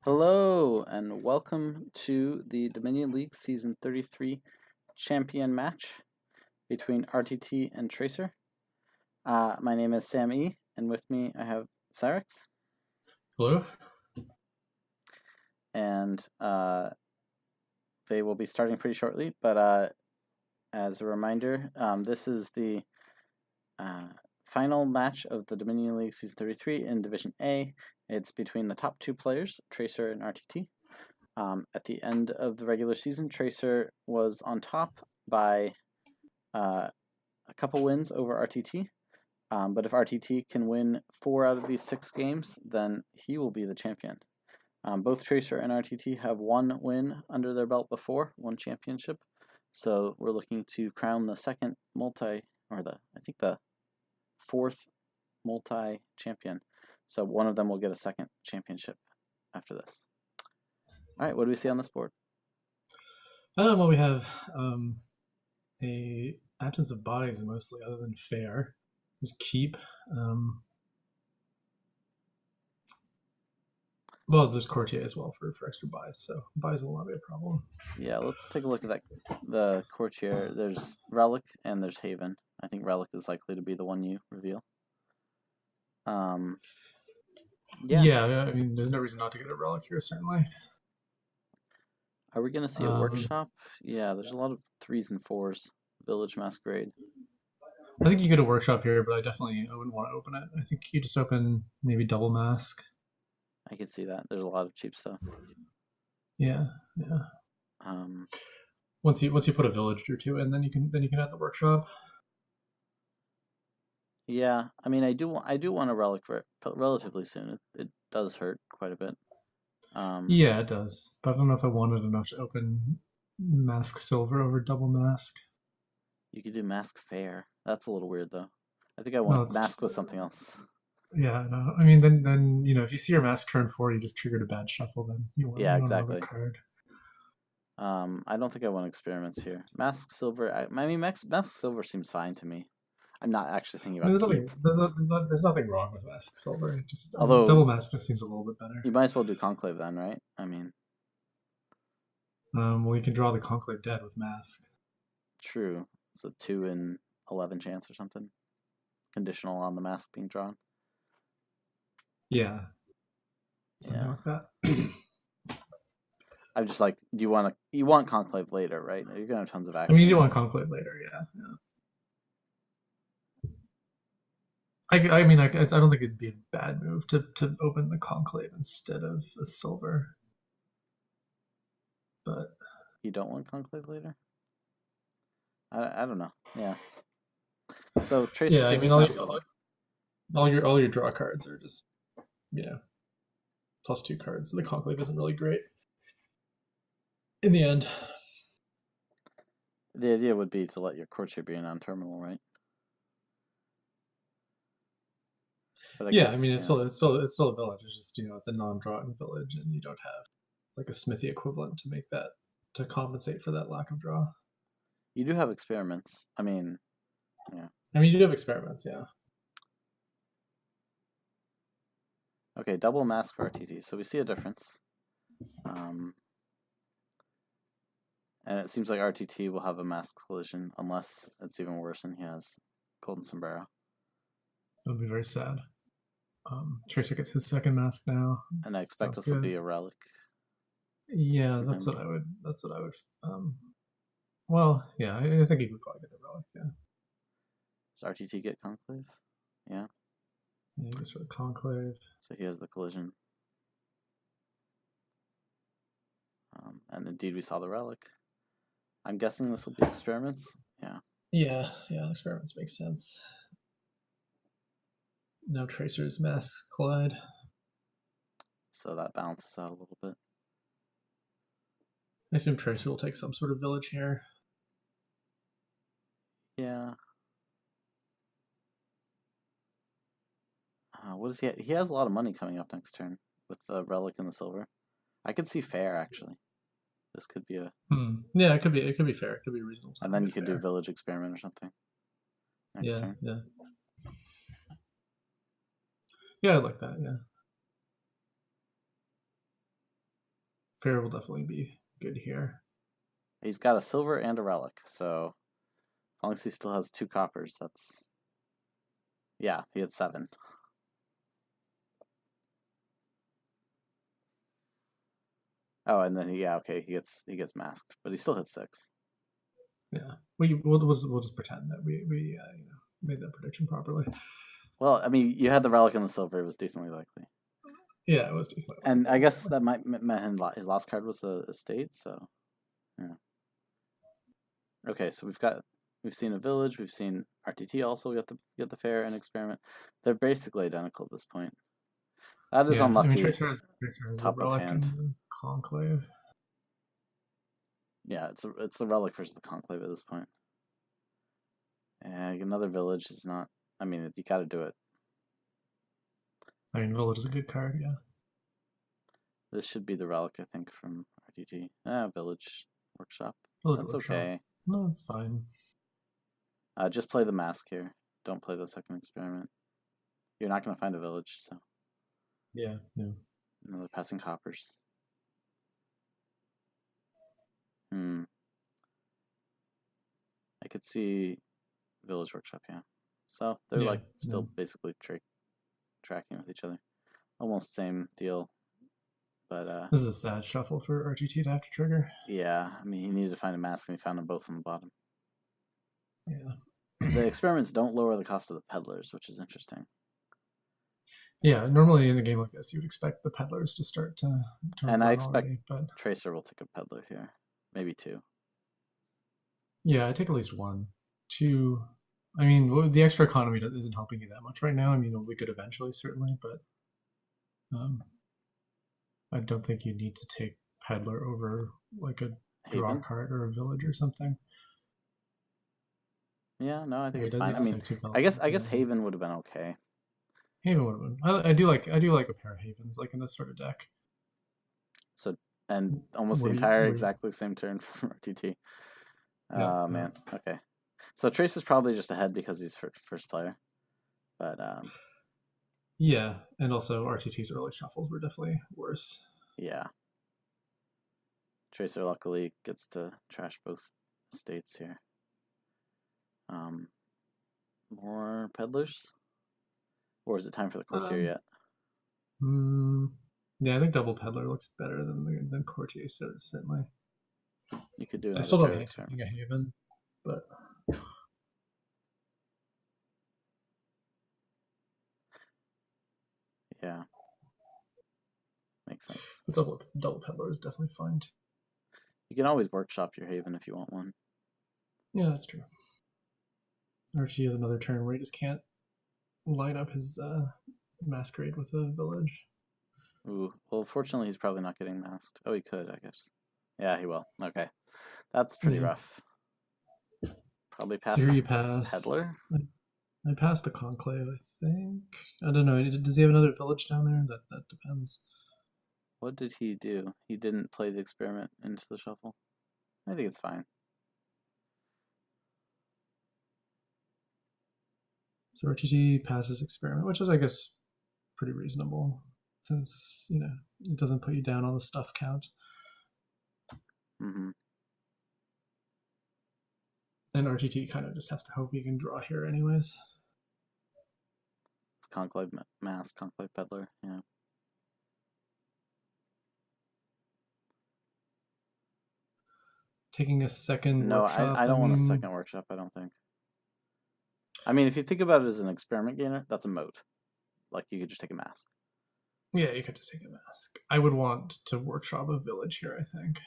Hello and welcome to the Dominion League Season 33 champion match between RTT and Tracer. My name is Sam E, and with me I have Cyrix. Hello. And they will be starting pretty shortly, but as a reminder, this is the final match of the Dominion League Season 33 in Division A. It's between the top two players, Tracer and RTT. At the end of the regular season, Tracer was on top by a couple wins over RTT. But if RTT can win 4 out of these 6 games, then he will be the champion. Both Tracer and RTT have one win under their belt before, one championship. So we're looking to crown the second the fourth multi-champion. So one of them will get a second championship after this. All right, what do we see on this board? Well, we have a absence of bodies mostly, other than fair. Just keep. Well, there's courtier as well for extra buys, so buys will not be a problem. Yeah, let's take a look at the courtier. There's Relic and there's Haven. I think Relic is likely to be the one you reveal. Yeah, I mean, there's no reason not to get a Relic here, certainly. Are we going to see a workshop? Yeah, there's a lot of 3s and 4s. Village Masquerade. I think you get a workshop here, but I wouldn't want to open it. I think you just open maybe double mask. I can see that. There's a lot of cheap stuff. Yeah. Once you put a village or two in, then you can add the workshop. Yeah, I mean, I do want a Relic relatively soon. It does hurt quite a bit. Yeah, it does. But I don't know if I wanted enough to open Mask Silver over Double Mask. You could do Mask Fair. That's a little weird, though. I think I want Mask with something else. Yeah, no. I mean, then if you see your Mask turn 4, you just triggered a bad shuffle. Then you want exactly. another card. I don't think I want experiments here. Mask Silver. Mask Silver seems fine to me. I'm not actually thinking about there's nothing wrong with Mask Silver. Just although Double Mask just seems a little bit better. You might as well do Conclave then, right? I mean, well, you can draw the Conclave dead with Mask. True. It's a 2 in 11 chance or something. Conditional on the mask being drawn. Yeah. Something like that. I'm just like, you want Conclave later, right? You're gonna have tons of action. I mean, you do want Conclave later, yeah. I mean, I don't think it'd be a bad move to open the Conclave instead of a Silver. But you don't want Conclave later? I don't know. Yeah. So Tracer. Yeah, I mean, all your draw cards are just +2 cards. So the Conclave isn't really great in the end. The idea would be to let your courtier be a non-terminal, right? But I mean, it's still a village. It's just it's a non-drawing village, and you don't have like a Smithy equivalent to make that to compensate for that lack of draw. You do have experiments. I mean, yeah. I mean, you do have experiments, yeah. Okay, double mask for RTT. So we see a difference. And it seems like RTT will have a mask collision, unless it's even worse and he has Golden Sombrero. It'll be very sad. Tracer gets his second mask now. And I expect this will be a Relic. Yeah, that's what I would. Well, yeah, I think he would probably get the Relic. Yeah. Does RTT get Conclave? Yeah. Yeah, he goes for the Conclave. So he has the collision. And indeed, we saw the Relic. I'm guessing this will be experiments. Yeah. Yeah, experiments make sense. Now Tracer's masks collide. So that balances out a little bit. I assume Tracer will take some sort of village here. Yeah. What does he have? He has a lot of money coming up next turn with the Relic and the Silver. I could see fair, actually. This could be a... Yeah, it could be fair. It could be reasonable. And then you could do Village Experiment or something next turn. Yeah. Yeah, I like that, yeah. fair will definitely be good here. He's got a silver and a relic, so as long as he still has 2 coppers, that's... Yeah, he had 7. Oh, and then he gets masked, but he still hits 6. Yeah, we'll just pretend that we made that prediction properly. Well, I mean, you had the relic and the silver; it was decently likely. Yeah, it was decently likely. And I guess that might meant his last card was a state, so yeah. Okay, so we've seen a village, we've seen RTT also. We got the fair and experiment. They're basically identical at this point. That is unlucky. I mean, Tracer has top the relic of hand. and conclave. Yeah, it's the relic versus the conclave at this point. And another village is not. I mean, you got to do it. I mean, village is a good card, yeah. This should be the relic, I think, from RTT. Village workshop. Village That's workshop. okay. No, it's fine. Just play the mask here. Don't play the second experiment. You're not going to find a village, so. Yeah. Another passing coppers. I could see village workshop, yeah. So they're still basically tracking with each other. Almost same deal, but this is a sad shuffle for RTT to have to trigger. Yeah, I mean, he needed to find a mask, and he found them both on the bottom. Yeah. The experiments don't lower the cost of the peddlers, which is interesting. Yeah, normally in a game like this, you would expect the peddlers to start to and I expect already, but... Tracer will take a peddler here. Maybe 2. Yeah, I take at least 1. 2... I mean, the extra economy isn't helping you that much right now. I mean, we could eventually, certainly, but I don't think you need to take peddler over like a draw card or a village or something. Yeah, no, I think it's fine. I mean, I guess Haven would have been okay. Haven would have been. I do like a pair of Havens like in this sort of deck. So and almost the entire exactly same turn from RTT. Oh man, okay. So Trace is probably just ahead because he's first player, but yeah, and also RTT's early shuffles were definitely worse. Yeah. Tracer luckily gets to trash both states here. More peddlers? Or is it time for the courtier yet? Yeah, I think double peddler looks better than courtier, certainly. You could do. I still don't think a Haven, but yeah, makes sense. The double peddler is definitely fine too. You can always workshop your Haven if you want one. Yeah, that's true. Archie has another turn where he just can't line up his masquerade with a village. Ooh, well, fortunately, he's probably not getting masked. Oh, he could, I guess. Yeah, he will. Okay, that's pretty rough. Probably pass. So here you pass peddler. I passed the conclave, I think. I don't know. Does he have another village down there? That depends. What did he do? He didn't play the experiment into the shuffle. I think it's fine. So RTT passes experiment, which is, I guess, pretty reasonable, since it doesn't put you down on the stuff count. Mm-hmm. And RTT kind of just has to hope he can draw here, anyways. Conclave mask, conclave peddler, yeah. Taking a second workshop. I don't want a second workshop, I don't think. I mean, if you think about it as an experiment gainer, that's a moat. Like, you could just take a mask. Yeah, you could just take a mask. I would want to workshop a village here, I think.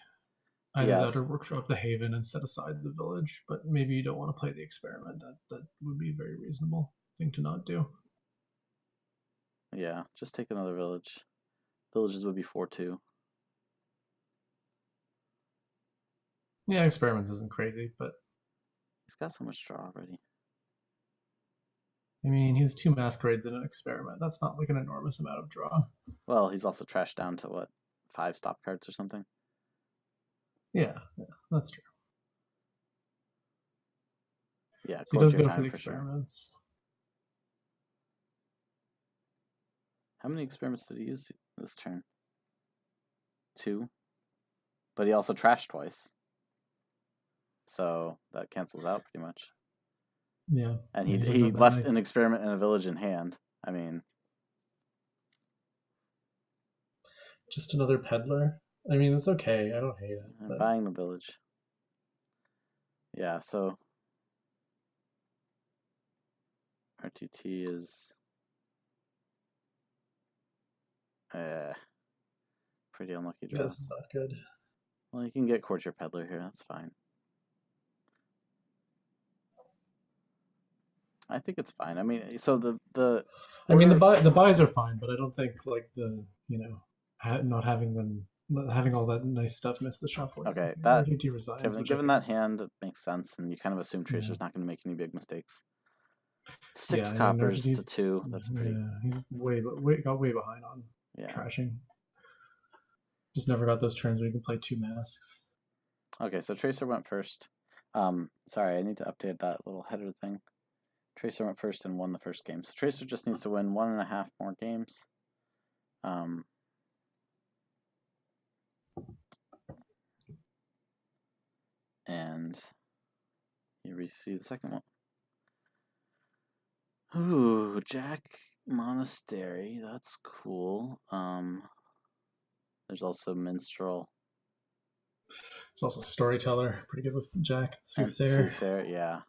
Either that or workshop the Haven and set aside the village, but maybe you don't want to play the experiment. That would be a very reasonable thing to not do. Yeah, just take another village. Villages would be 4-2. Yeah, experiments isn't crazy, but he's got so much draw already. I mean, he has 2 masquerades in an experiment. That's not like an enormous amount of draw. Well, he's also trashed down to what, 5 stop cards or something? Yeah, that's true. Yeah, so he does go for the experiments. Sure. How many experiments did he use this turn? 2? But he also trashed twice. So that cancels out pretty much. Yeah. And he he left an experiment in a village in hand. I mean... Just another peddler? I mean, it's okay. I don't hate it. But... Buying the village. Yeah, so... RTT is... pretty unlucky draw. Yeah, this is not good. Well, you can get Courtier Peddler here. That's fine. I think it's fine. I mean, so the I mean, the buys are fine, but I don't think like the not having all that nice stuff miss the shuffle. Okay, that RTT resigns, given that hand, it makes sense, and you kind of assume Tracer's not going to make any big mistakes. 6 coppers to 2. That's pretty. Yeah, he's got way behind on trashing. Just never got those turns where you can play 2 masks. Okay, so Tracer went first. Sorry, I need to update that little header thing. Tracer went first and won the first game. So Tracer just needs to win 1.5 more games. And here we see the second one. Ooh, Jack Monastery. That's cool. There's also Minstrel. There's also Storyteller. Pretty good with Jack. Soothsayer. Soothsayer, yeah.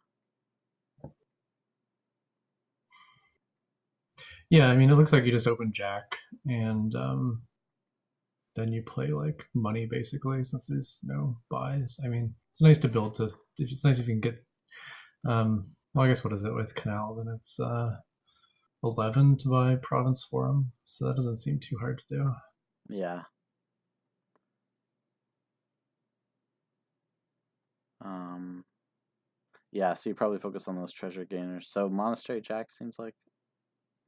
Yeah, I mean, it looks like you just open Jack, and then you play like money basically, since there's no buys. I mean, it's nice to build to. It's nice if you can get. Well, I guess what is it with Canal? Then it's 11 to buy Province Forum, so that doesn't seem too hard to do. Yeah. Yeah, so you probably focus on those treasure gainers. So Monastery Jack seems like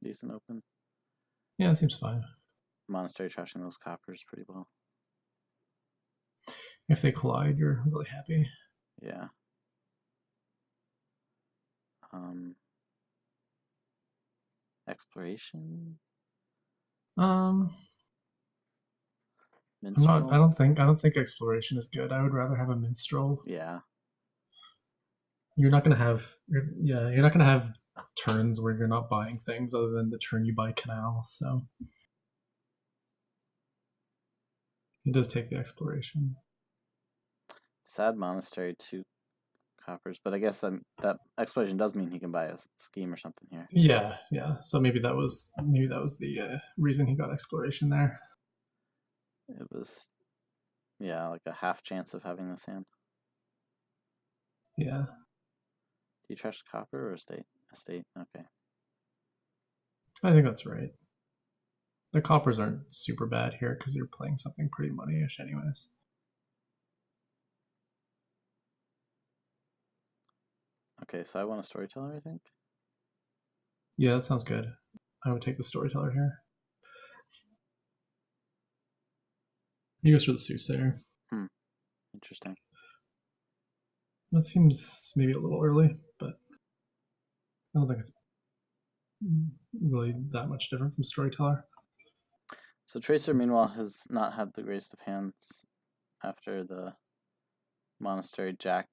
decent open. Yeah, it seems fine. Monastery trashing those coppers pretty well. If they collide, you're really happy. Yeah. Exploration. Minstrel? I don't think exploration is good. I would rather have a minstrel. Yeah. You're not gonna have turns where you're not buying things other than the turn you buy Canal. So he does take the exploration. Sad Monastery, 2 coppers, but I guess that exploration does mean he can buy a scheme or something here. Yeah. So maybe that was the reason he got exploration there. It was, yeah, like a half chance of having this hand. Yeah. Do you trash copper or estate? Estate, okay. I think that's right. The coppers aren't super bad here because you're playing something pretty money-ish anyways. Okay, so I want a Storyteller, I think. Yeah, that sounds good. I would take the Storyteller here. He goes for the Soothsayer. Interesting. That seems maybe a little early, but I don't think it's really that much different from Storyteller. So Tracer, meanwhile, has not had the greatest of hands after the Monastery Jack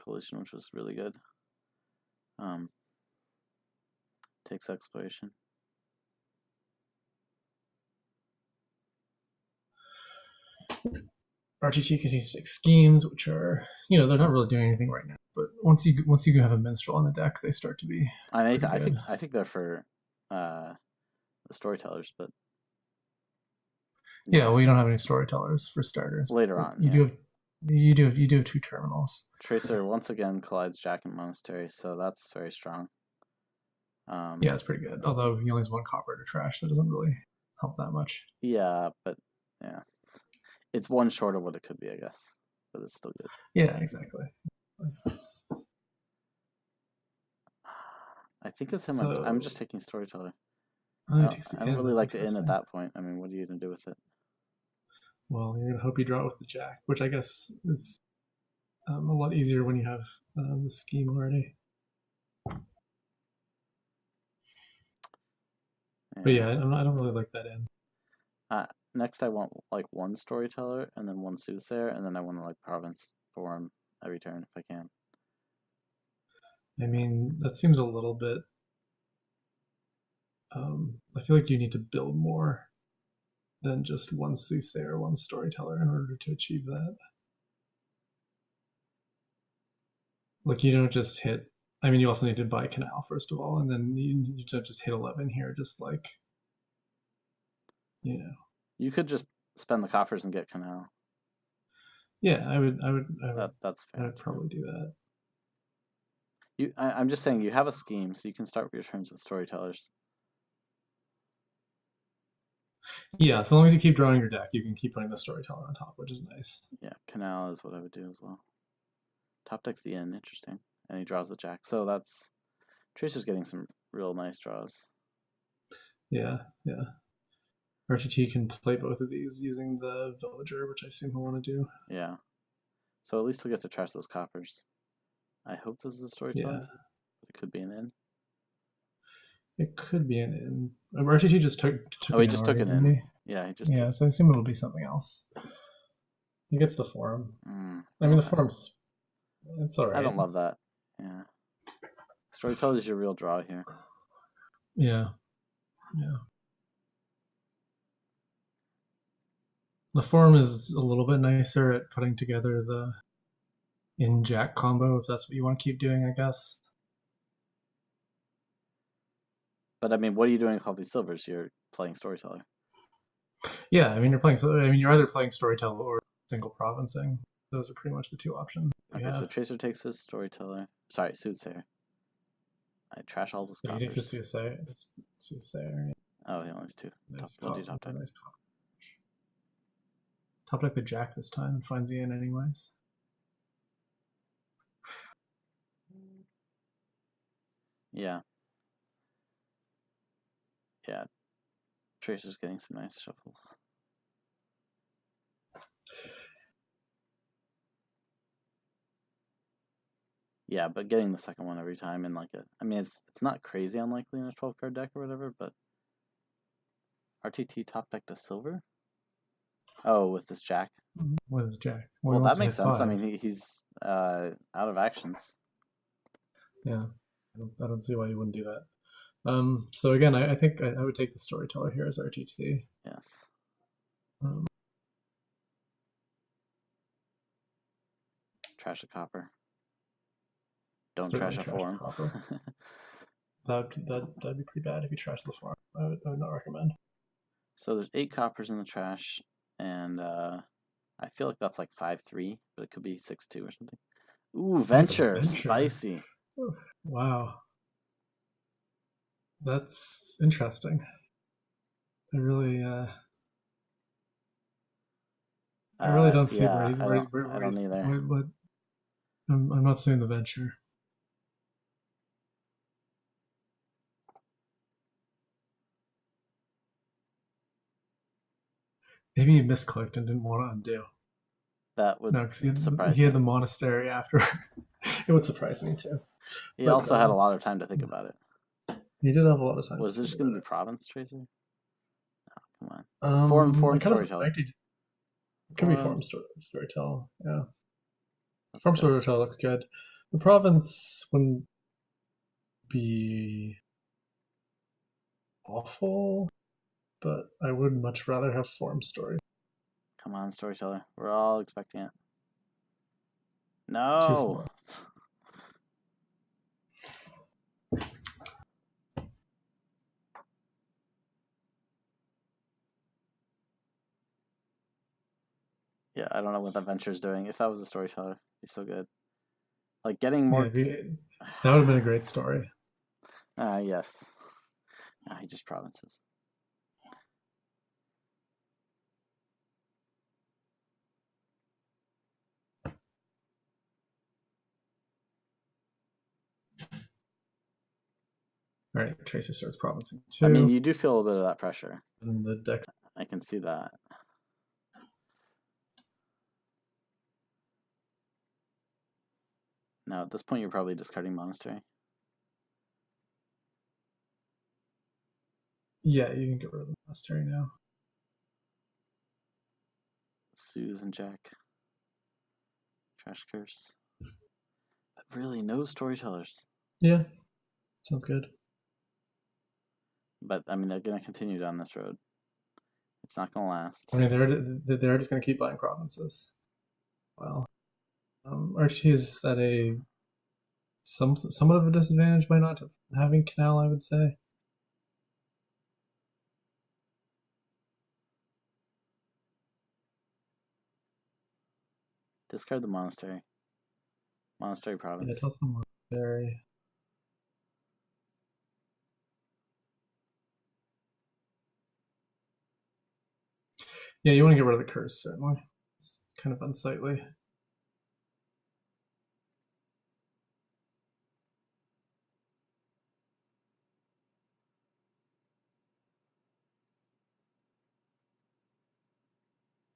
collision, which was really good. Takes exploration. RTT continues to take schemes, which are, they're not really doing anything right now. But once you have a minstrel on the deck, they start to be. I think they're for the Storytellers, but yeah, well, you don't have any Storytellers for starters. Later on, you do have 2 terminals. Tracer once again collides Jack and Monastery, so that's very strong. Yeah, it's pretty good. Although he only has 1 copper to trash, that doesn't really help that much. Yeah, but yeah, it's 1 short of what it could be, I guess, but it's still good. Yeah, exactly. I think it's him. So, I'm just taking Storyteller. I don't really like the in at that point. I mean, what are you going to do with it? Well, you're going to hope you draw with the Jack, which I guess is a lot easier when you have the scheme already. But yeah, I don't really like that in. next I want like one storyteller and then one soothsayer, and then I want to like province forum every turn if I can. I mean, that seems a little bit. I feel like you need to build more than just one soothsayer, one storyteller in order to achieve that. Like you don't just hit. I mean, you also need to buy canal first of all, and then you don't just hit 11 here. Just like, you know. You could just spend the coffers and get canal. Yeah, I would. That's fair. I would probably do that. I'm just saying you have a scheme, so you can start your turns with storytellers. Yeah, so long as you keep drawing your deck, you can keep putting the storyteller on top, which is nice. Yeah, canal is what I would do as well. Top deck's the end, interesting. And he draws the jack. So that's Tracer's getting some real nice draws. Yeah, yeah. RTT can play both of these using the villager, which I assume he'll want to do. Yeah. So at least he'll get to trash those coppers. I hope this is a storyteller. Yeah. It could be an in. It could be an in. RTT just took oh, he just took an in. Yeah, he just. Yeah, so I assume it'll be something else. He gets the forum. I mean, the forum's. It's alright. I don't love that. Yeah. Storyteller is your real draw here. Yeah. Yeah. The forum is a little bit nicer at putting together the in jack combo, if that's what you want to keep doing, I guess. But I mean, what are you doing with all these silvers? You're playing storyteller. Yeah, I mean, you're either playing storyteller or single provincing. Those are pretty much the two options. Okay, so Tracer takes his storyteller. Sorry, soothsayer. I trash all those coppers. He takes a soothsayer. Soothsayer. Oh, he only has two. Nice top deck. Nice top deck the jack this time and finds the in anyways. Yeah. Yeah. Tracer's getting some nice shuffles. Yeah, but getting the second one every time and I mean it's not crazy unlikely in a 12 card deck or whatever, but RTT top deck to silver? Oh, with this jack. With his jack. Well, that makes sense. 5. I mean he's out of actions. Yeah. I don't see why you wouldn't do that. So again, I think I would take the storyteller here as RTT. Yes. Trash a copper. Don't trash a forum. That'd be pretty bad if you trash the forum. I would not recommend. So there's 8 coppers in the trash, and I feel like that's like 5-3, but it could be 6-2 or something. Ooh, venture. Spicy. Wow. That's interesting. I really don't see where he's. I don't either. But I'm not seeing the venture. Maybe he misclicked and didn't want to undo. That would surprise me. He had the monastery after. It would surprise me too. He also had a lot of time to think about it. He did have a lot of time. Was this going to be province, Tracer? Oh, come on. Forum storyteller. It could be forum storyteller. Yeah. Forum storyteller looks good. The province wouldn't be awful, but I would much rather have forum story. Come on, storyteller. We're all expecting it. No. Yeah, I don't know what that venture's doing. If that was a storyteller, he's so good. Like getting more. Yeah, that would have been a great story. Yes. He just provinces. All right, Tracer starts provincing too. I mean, you do feel a bit of that pressure. And the deck. I can see that. Now, at this point, you're probably discarding monastery. Yeah, you can get rid of the monastery now. Suze and Jack. Trash curse. But really, no storytellers. Yeah, sounds good. But I mean, they're gonna continue down this road. It's not gonna last. I mean, they're just gonna keep buying provinces. Well, RTT is at a somewhat of a disadvantage by not having Canal, I would say. Discard the monastery. Monastery province. Yeah, tell some monastery. Yeah, you want to get rid of the curse, certainly. It's kind of unsightly.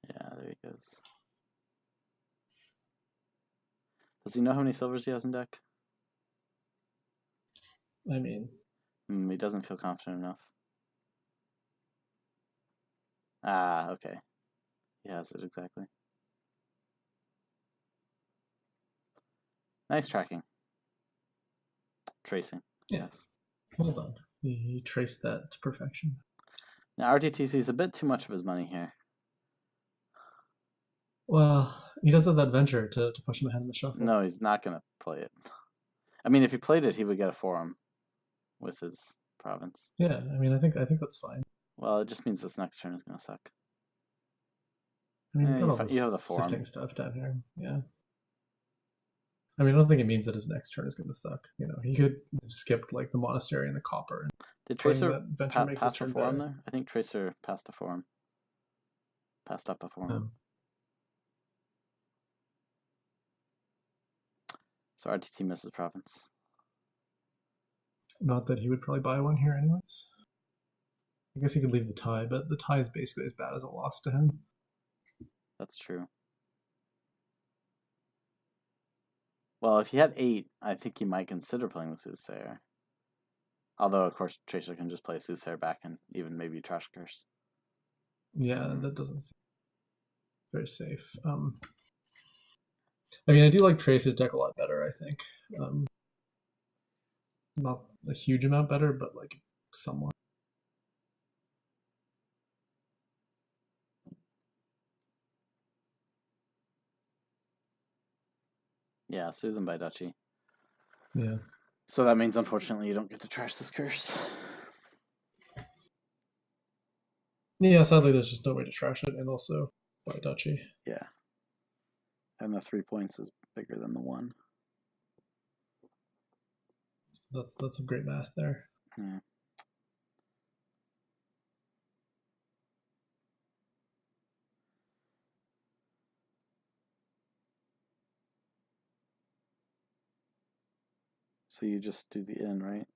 Yeah, there he goes. Does he know how many silvers he has in deck? I mean, he doesn't feel confident enough. Ah, okay. He has it exactly. Nice tracking. Tracing. yeah. Yes. Well done. He traced that to perfection. Now RTT sees a bit too much of his money here. Well, he does have that venture to push him ahead in the shuffle. No, he's not going to play it. I mean, if he played it, he would get a forum with his province. Yeah, I mean, I think that's fine. Well, it just means this next turn is going to suck. I mean, he's got all you this have the forum. sifting stuff down here. Yeah. I mean, I don't think it means that his next turn is going to suck. You know, he could have skipped like the monastery and the copper. And did Tracer that venture makes his pass a turn forum better. there? I think Tracer passed a forum. Passed up a forum. So RTT misses province. Not that he would probably buy one here anyways. I guess he could leave the tie, but the tie is basically as bad as a loss to him. That's true. Well, if he had 8, I think he might consider playing with Soothsayer. Although, of course, Tracer can just play Soothsayer back and even maybe Trash Curse. Yeah, that doesn't seem very safe. I mean, I do like Tracer's deck a lot better, I think. Not a huge amount better, but like somewhat. Yeah, Susan by Duchy. Yeah. So that means, unfortunately, you don't get to trash this curse. Yeah, sadly, there's just no way to trash it, and also by Duchy. Yeah. And the 3 points is bigger than the 1. That's some great math there. Yeah. So you just do the in, right?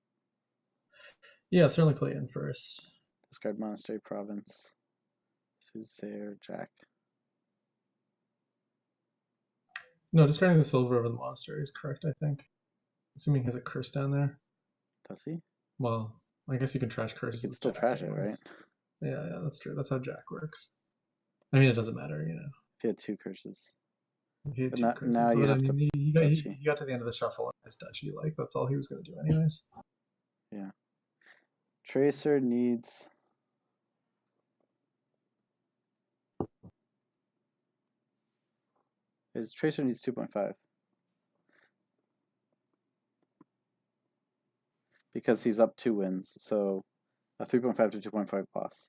Yeah, certainly play in first. Discard Monastery Province. Soothsayer, Jack. No, discarding the silver over the monastery is correct, I think. Assuming he has a curse down there. Does he? Well, I guess you can trash curses. You can still trash it, right? Yeah, that's true. That's how Jack works. I mean, it doesn't matter, you know. If you had 2 curses. If you had 2 curses. Now you have to. He got to the end of the shuffle and his Duchy. Like, that's all he was going to do, anyways. Yeah. Tracer needs. His Tracer needs 2.5. Because he's up 2 wins, so a 3.5 to 2.5 loss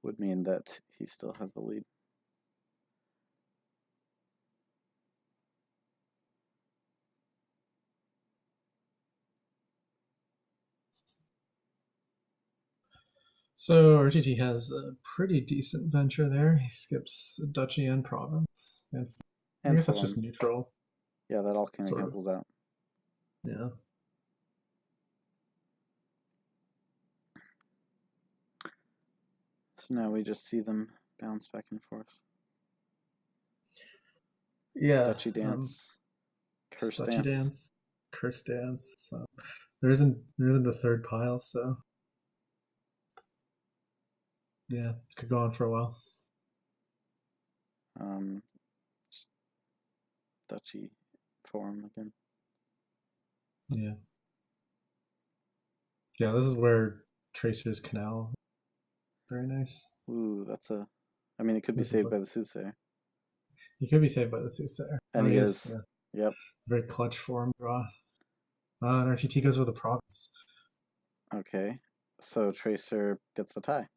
would mean that he still has the lead. So RTT has a pretty decent venture there. He skips Duchy and Province. And I guess that's just neutral. Yeah, that all kind of cancels out. Yeah. So now we just see them bounce back and forth. Yeah. Duchy dance. Curse Duchy dance. Curse dance. There isn't a third pile, so yeah, it could go on for a while. Dutchy form again. Yeah. Yeah, this is where Tracer's Canal. Very nice. Ooh, that's a. I mean, it could be saved by the Soothsayer. He could be saved by the Soothsayer. And he is. Yeah. Yep. Very clutch for him draw. And RTT goes with the Province. Okay. So Tracer gets the tie.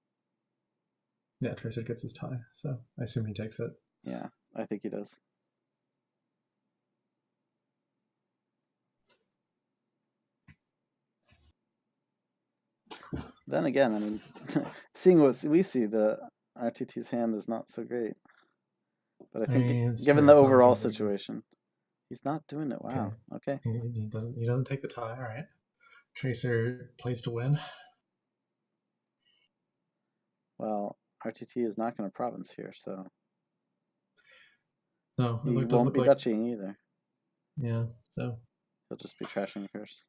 Yeah, Tracer gets his tie. So I assume he takes it. Yeah, I think he does. Then again, I mean, seeing what we see, the RTT's hand is not so great. But I think, given the overall situation, he's not doing it. Wow. Okay. He doesn't take the tie. All right. Tracer plays to win. Well, RTT is not going to province here, so no, he won't be dutching either. Yeah, so he'll just be trashing the curse.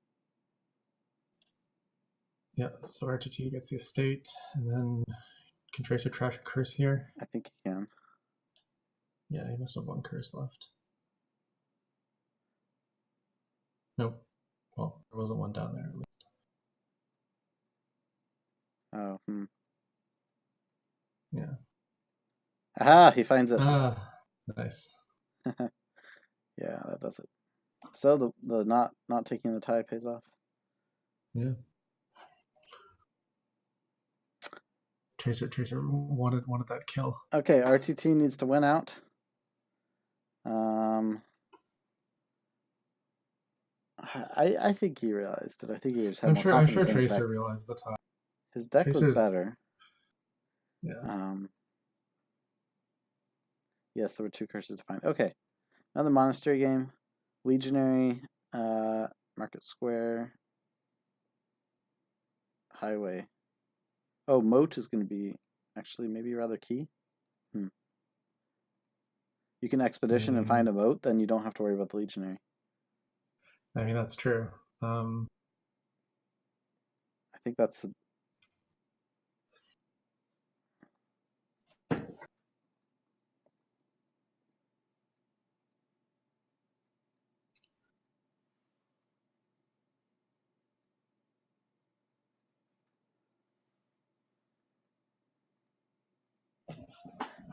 Yeah, so RTT gets the estate, and then can Tracer trash a curse here? I think he can. Yeah, he must have one curse left. Nope. Well, there wasn't one down there at least. Oh, Yeah. Aha, he finds it. Ah, nice. Yeah, that does it. So the not taking the tie pays off. Yeah. Tracer wanted that kill. Okay, RTT needs to win out. I think he realized it. I think he just had more confidence. I'm sure Tracer realized the tie. His deck was better. Yeah. Yes, there were 2 curses to find. Okay, another monastery game. Legionary, Market Square, Highway. Oh, Moat is going to be actually maybe rather key. You can expedition and find a moat, then you don't have to worry about the legionary. I mean, that's true. I think that's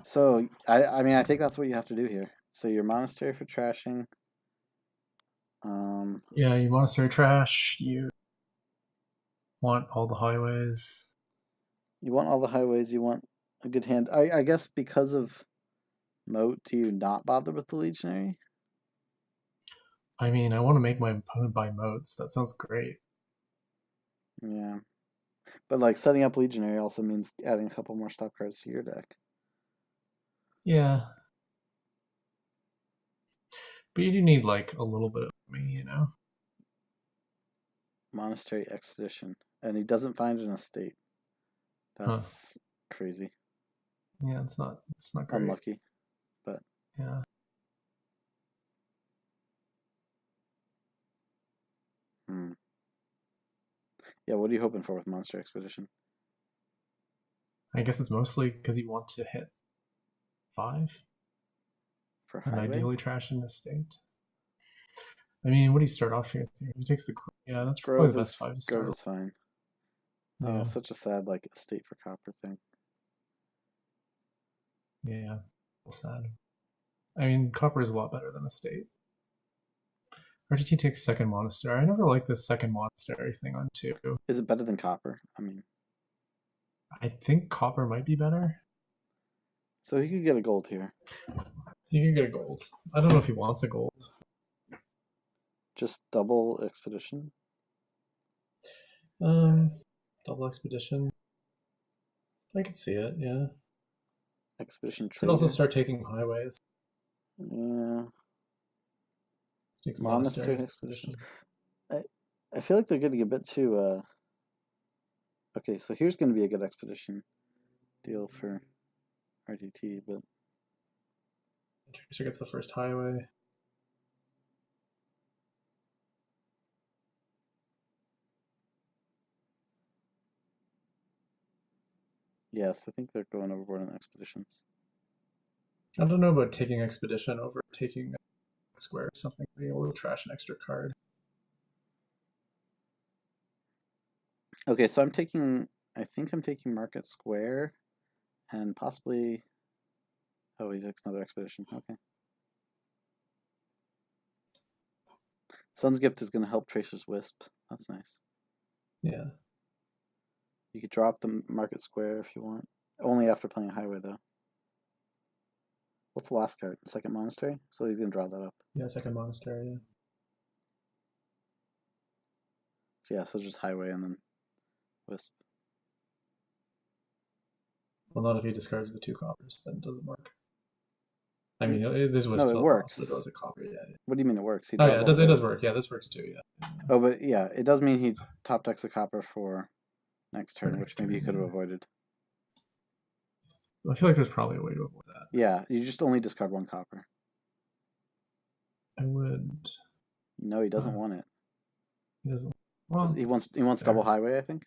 So, I mean, I think that's what you have to do here. So your monastery for trashing. Yeah, you monastery trash. You want all the highways. You want all the highways. You want a good hand. I guess because of moat, do you not bother with the legionary? I mean, I want to make my opponent buy moats. That sounds great. Yeah. But like setting up legionary also means adding a couple more stop cards to your deck. Yeah. But you do need like a little bit of me, you know? Monastery expedition. And he doesn't find an estate. That's crazy. Yeah, it's not great. Unlucky. But yeah. Yeah, what are you hoping for with Monster Expedition? I guess it's mostly because you want to hit 5 for and highway? ideally trash an estate. I mean, what do you start off here? He takes the that's probably the best 5 to start. Grove is fine. Yeah. Oh, such a sad like estate for copper thing. Yeah, sad. I mean, copper is a lot better than estate. RTT takes second monastery. I never liked this second monastery thing on 2. Is it better than copper? I mean, I think copper might be better. So he could get a gold here. He could get a gold. I don't know if he wants a gold. Just double expedition? Double expedition. I could see it, yeah. Expedition trader. Could also start taking highways. Yeah. Takes monastery expeditions. I feel like they're getting a bit too okay, so here's gonna be a good expedition deal for RTT, but Tracer gets the first highway. Yes, I think they're going overboard on expeditions. I don't know about taking expedition over taking square or something, being able to trash an extra card. Okay, so I think I'm taking Market Square and possibly, oh, he takes another expedition. Okay. Sun's Gift is going to help Tracer's Wisp. That's nice. Yeah. You could drop the Market Square if you want. Only after playing a Highway, though. What's the last card? Second Monastery? So he's going to draw that up. Yeah, second Monastery, yeah. So yeah, so just Highway and then Wisp. Well, not if he discards the 2 coppers, then it doesn't work. I mean, this was no, it works. But it draws a copper, yeah. What do you mean it works? Oh yeah, it does work. Yeah, this works too. Yeah. Oh, but yeah, it does mean he top decks a copper for next turn, which maybe he could have avoided. I feel like there's probably a way to avoid that. Yeah, you just only discard 1 copper. I would. No, he doesn't want it. He doesn't. Well, he wants double Highway, I think,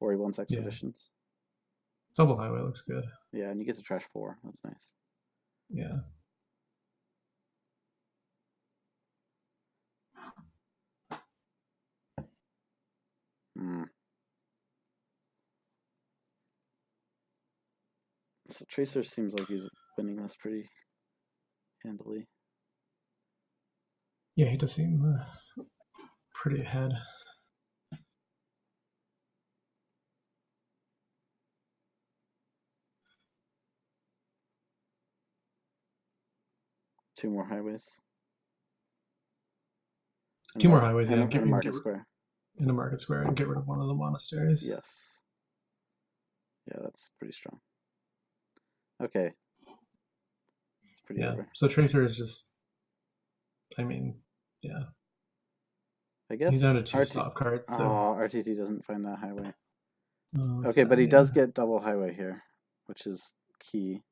or he wants expeditions. Yeah. Double Highway looks good. Yeah, and you get to trash 4. That's nice. Yeah. So Tracer seems like he's winning this pretty handily. Yeah, he does seem pretty ahead. Two more highways. Two more highways, yeah. And a Market Square. In a Market Square and get rid of one of the monasteries. Yes. Yeah, that's pretty strong. Okay. It's pretty over. So Tracer is just, I mean, yeah. I guess he's down to 2 stop cards. So. Oh, RTT doesn't find that highway. Okay, but he does get double highway here, which is key.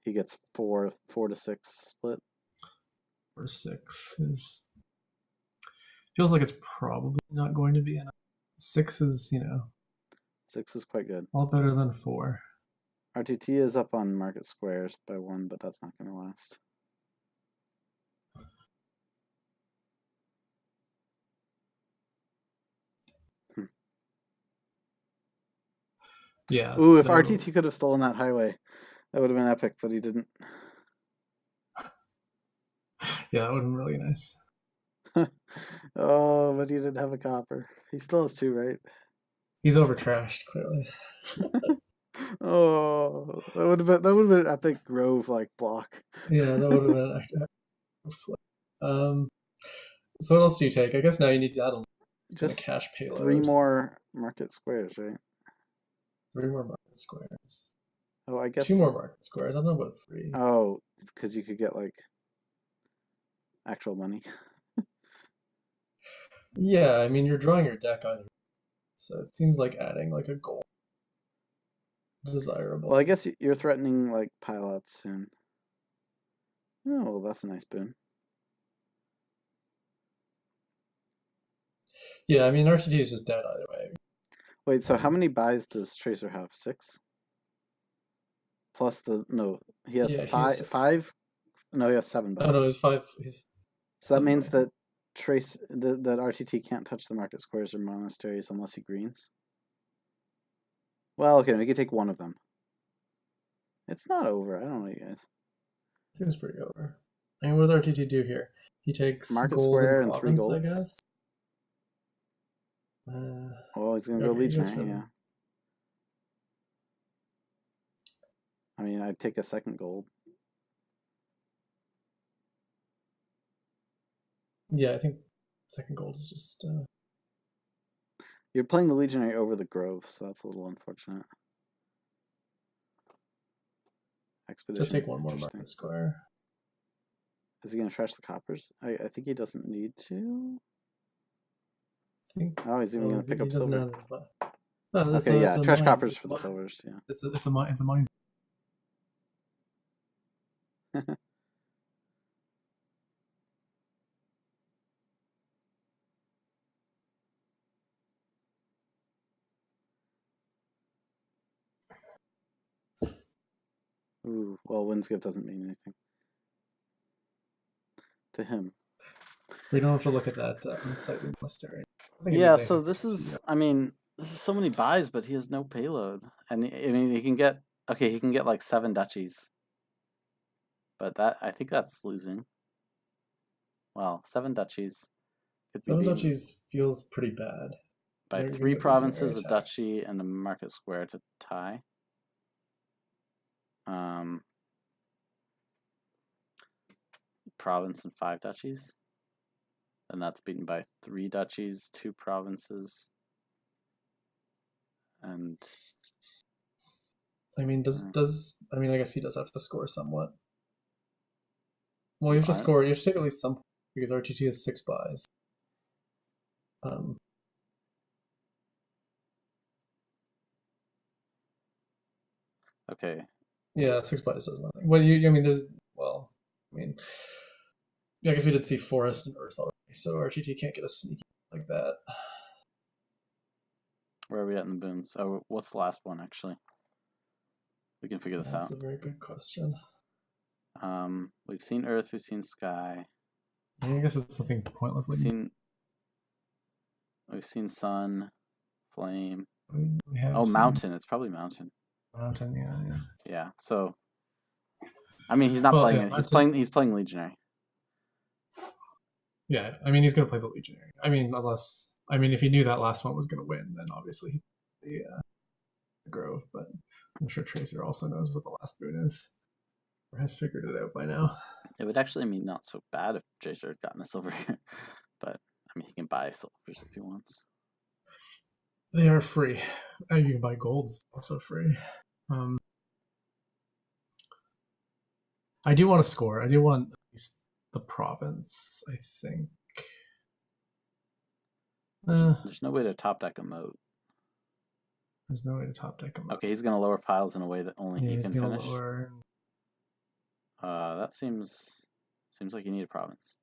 He gets 4 to 6 split. 4 to 6 is feels like it's probably not going to be enough. 6 is, 6 is quite good. All better than 4. RTT is up on Market Squares by 1, but that's not going to last. Yeah. Ooh, if RTT could have stolen that highway, that would have been epic, but he didn't. Yeah, that would have been really nice. Oh, but he didn't have a copper. He still has 2, right? He's over trashed, clearly. Oh, that would have been an epic Grove like block. Yeah, that would have been. So what else do you take? I guess now you need to add just a cash payload. 3 more Market Squares, right? 3 more Market Squares. Oh, I guess 2 more Market Squares. I don't know about 3. Oh, because you could get like actual money. Yeah, I mean you're drawing your deck either, so it seems like adding like a goal desirable. Well, I guess you're threatening like pilots soon. Oh, well, that's a nice boon. Yeah, I mean RTT is just dead either way. Wait, so how many buys does Tracer have? 6? Plus he has 5. No, he has 7 buys. Oh no, he's 5. So that means that that RTT can't touch the Market Squares or monasteries unless he greens. Well, okay, we can take 1 of them. It's not over. I don't know, you guys. Seems pretty over. I mean, what does RTT do here? He takes Market gold Square and 3 golds. I guess. Oh, he's gonna go Legionary, yeah. I mean, I'd take a 2nd gold. Yeah, I think 2nd gold is just. You're playing the Legionary over the Grove, so that's a little unfortunate. Expedition. Just take 1 more Market Square. Is he going to trash the coppers? I think he doesn't need to. Oh, he's even going to pick up silver. Okay, yeah, trash coppers for the silvers. Yeah, it's a mine. Ooh, well, Windsgift doesn't mean anything to him. We don't have to look at that unsightly monastery. I think it Yeah, means so anything this for is, RTT. I mean, this is so many buys, but he has no payload. And I mean, he can get, okay, he can get like 7 duchies. But that, I think that's losing. Well, 7 duchies could be Seven beaten duchies feels pretty bad. by They're 3 gonna get legionary provinces, a attacks. duchy, and a market square to tie. Province and 5 duchies. And that's beaten by 3 duchies, 2 provinces, and I mean, I mean, I guess he does have to score somewhat. Well, you have to I, score. You have to take at least some because RTT has 6 buys. Um, okay. yeah, 6 buys does nothing. Well, I mean, I mean, yeah, I guess we did see Forest and Earth already, so RTT can't get a sneaky like that. Where are we at in the boons? Oh, what's the last one actually? We can figure this out. That's a very good question. We've seen Earth, we've seen Sky. I guess it's something pointless. Like We've seen Sun, Flame. we have Oh, seen Mountain. It's probably Mountain. Mountain. Yeah. Yeah. So, I mean, he's not Well, playing yeah, it. Mountain. He's playing Legionary. Yeah, I mean, he's gonna play the Legionary. I mean, if he knew that last one was gonna win, then obviously the Grove. But I'm sure Tracer also knows what the last boon is, or has figured it out by now. It would actually be not so bad if Tracer had gotten us over here, but I mean, he can buy silvers if he wants. They are free. You can buy golds, also free. I do want to score. I do want at least the province, I think. There's no way to top deck a moat. There's no way to top deck him. Okay, he's going to lower piles in a way that only he can finish. Lower. That seems like you need a province.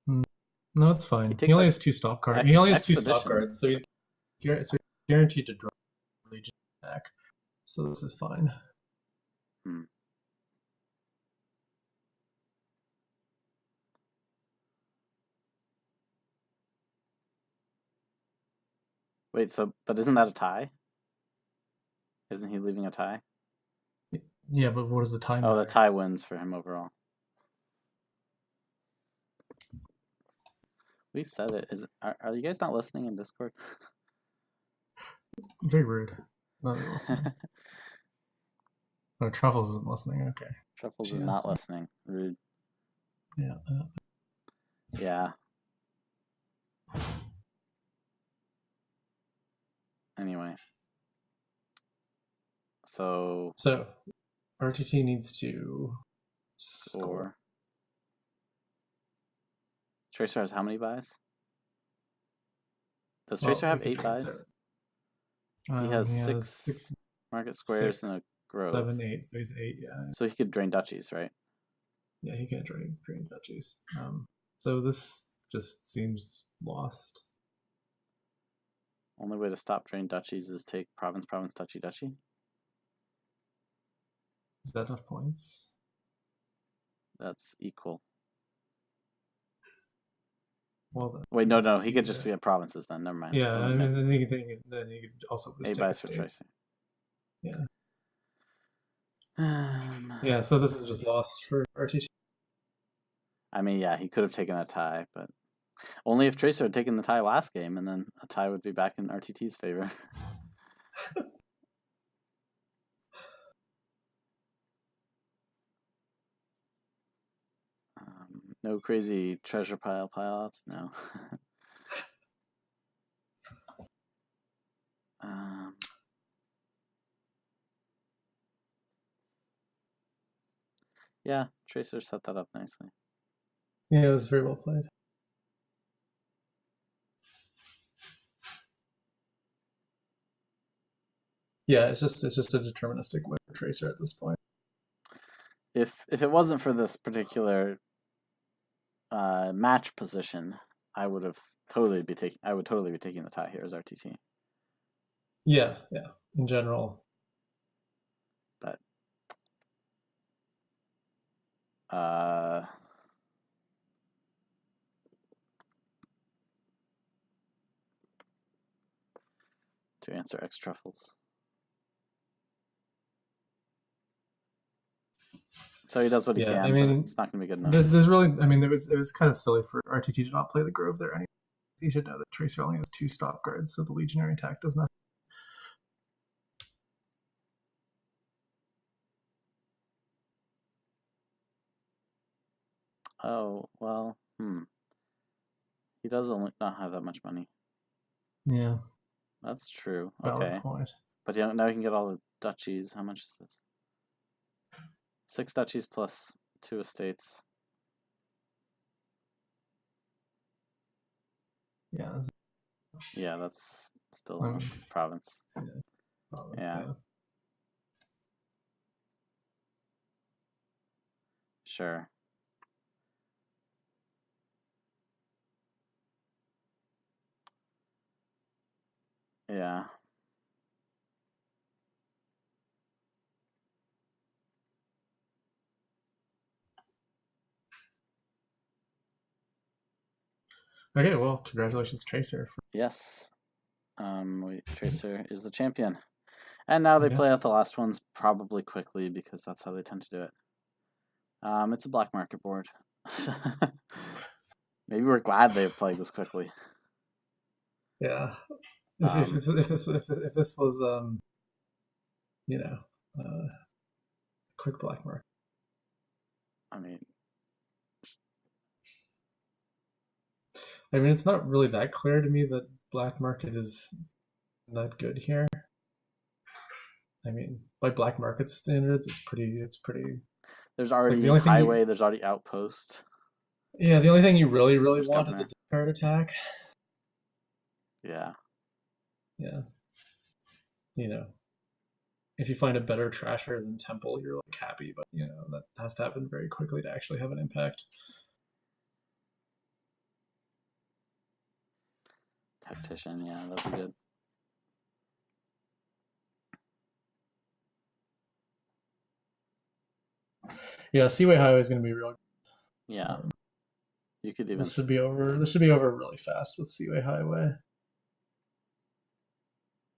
No, it's fine. He only has 2 stop cards. He only has 2 stop cards, so he's guaranteed to draw Legion attack. So this is fine. Wait, but isn't that a tie? Isn't he leaving a tie? Yeah, but what is the tie? Oh, the tie wins for him overall. We said it. Are you guys not listening in Discord? Very rude. Not listening. No, Truffles isn't listening. Okay. Truffles is not listening. Rude. Yeah. Yeah. Anyway. So RTT needs to score. Tracer has how many buys? Does Tracer have 8 buys? He has 6 market squares and a grove. 7, 8, so he's 8, yeah. So he could drain duchies, right? Yeah, he can't drain duchies. So this just seems lost. Only way to stop drain duchies is take province, duchy, duchy. Is that enough points? That's equal. Well, wait, no. He could just be at provinces then. Never mind. Yeah, I mean, then he could also just 8 buys to Tracer. Yeah. Yeah, so this is just lost for RTT. I mean, yeah, he could have taken a tie, but only if Tracer had taken the tie last game, and then a tie would be back in RTT's favor. No crazy treasure pile pileouts, no. Yeah, Tracer set that up nicely. Yeah, it was very well played. Yeah, it's just a deterministic win for Tracer at this point. If it wasn't for this particular match position, I would totally be taking the tie here as RTT. Yeah. In general. But to answer X truffles. So he does what he Yeah, can, I but mean, it's not going to be good enough. there's really, I mean, it was kind of silly for RTT to not play the Grove there. Anyway, you should know that Tracer only has 2 stop guards, so the Legionary attack does nothing. Oh, well, he does only not have that much money. Yeah, that's true. valid Okay, point. but now he can get all the duchies. How much is this? 6 duchies plus 2 estates. Yeah, Yeah, that's still a province. Yeah. Sure. Yeah. Okay, well, congratulations, Tracer. Yes. Tracer is the champion. And now they play out the last ones probably quickly because that's how they tend to do it. It's a black market board. Maybe we're glad they played this quickly. Yeah. If this was quick black market. I mean, it's not really that clear to me that black market is that good here. I mean, by black market standards, it's pretty. There's already highway. There's already outpost. Yeah, the only thing you really want is a discard attack. Yeah. Yeah. If you find a better trasher than Temple, you're like happy, but that has to happen very quickly to actually have an impact. Tactician, yeah, that'd be good. Yeah, Seaway Highway is going to be real. Yeah. You could even. This should be over. This should be over really fast with Seaway Highway.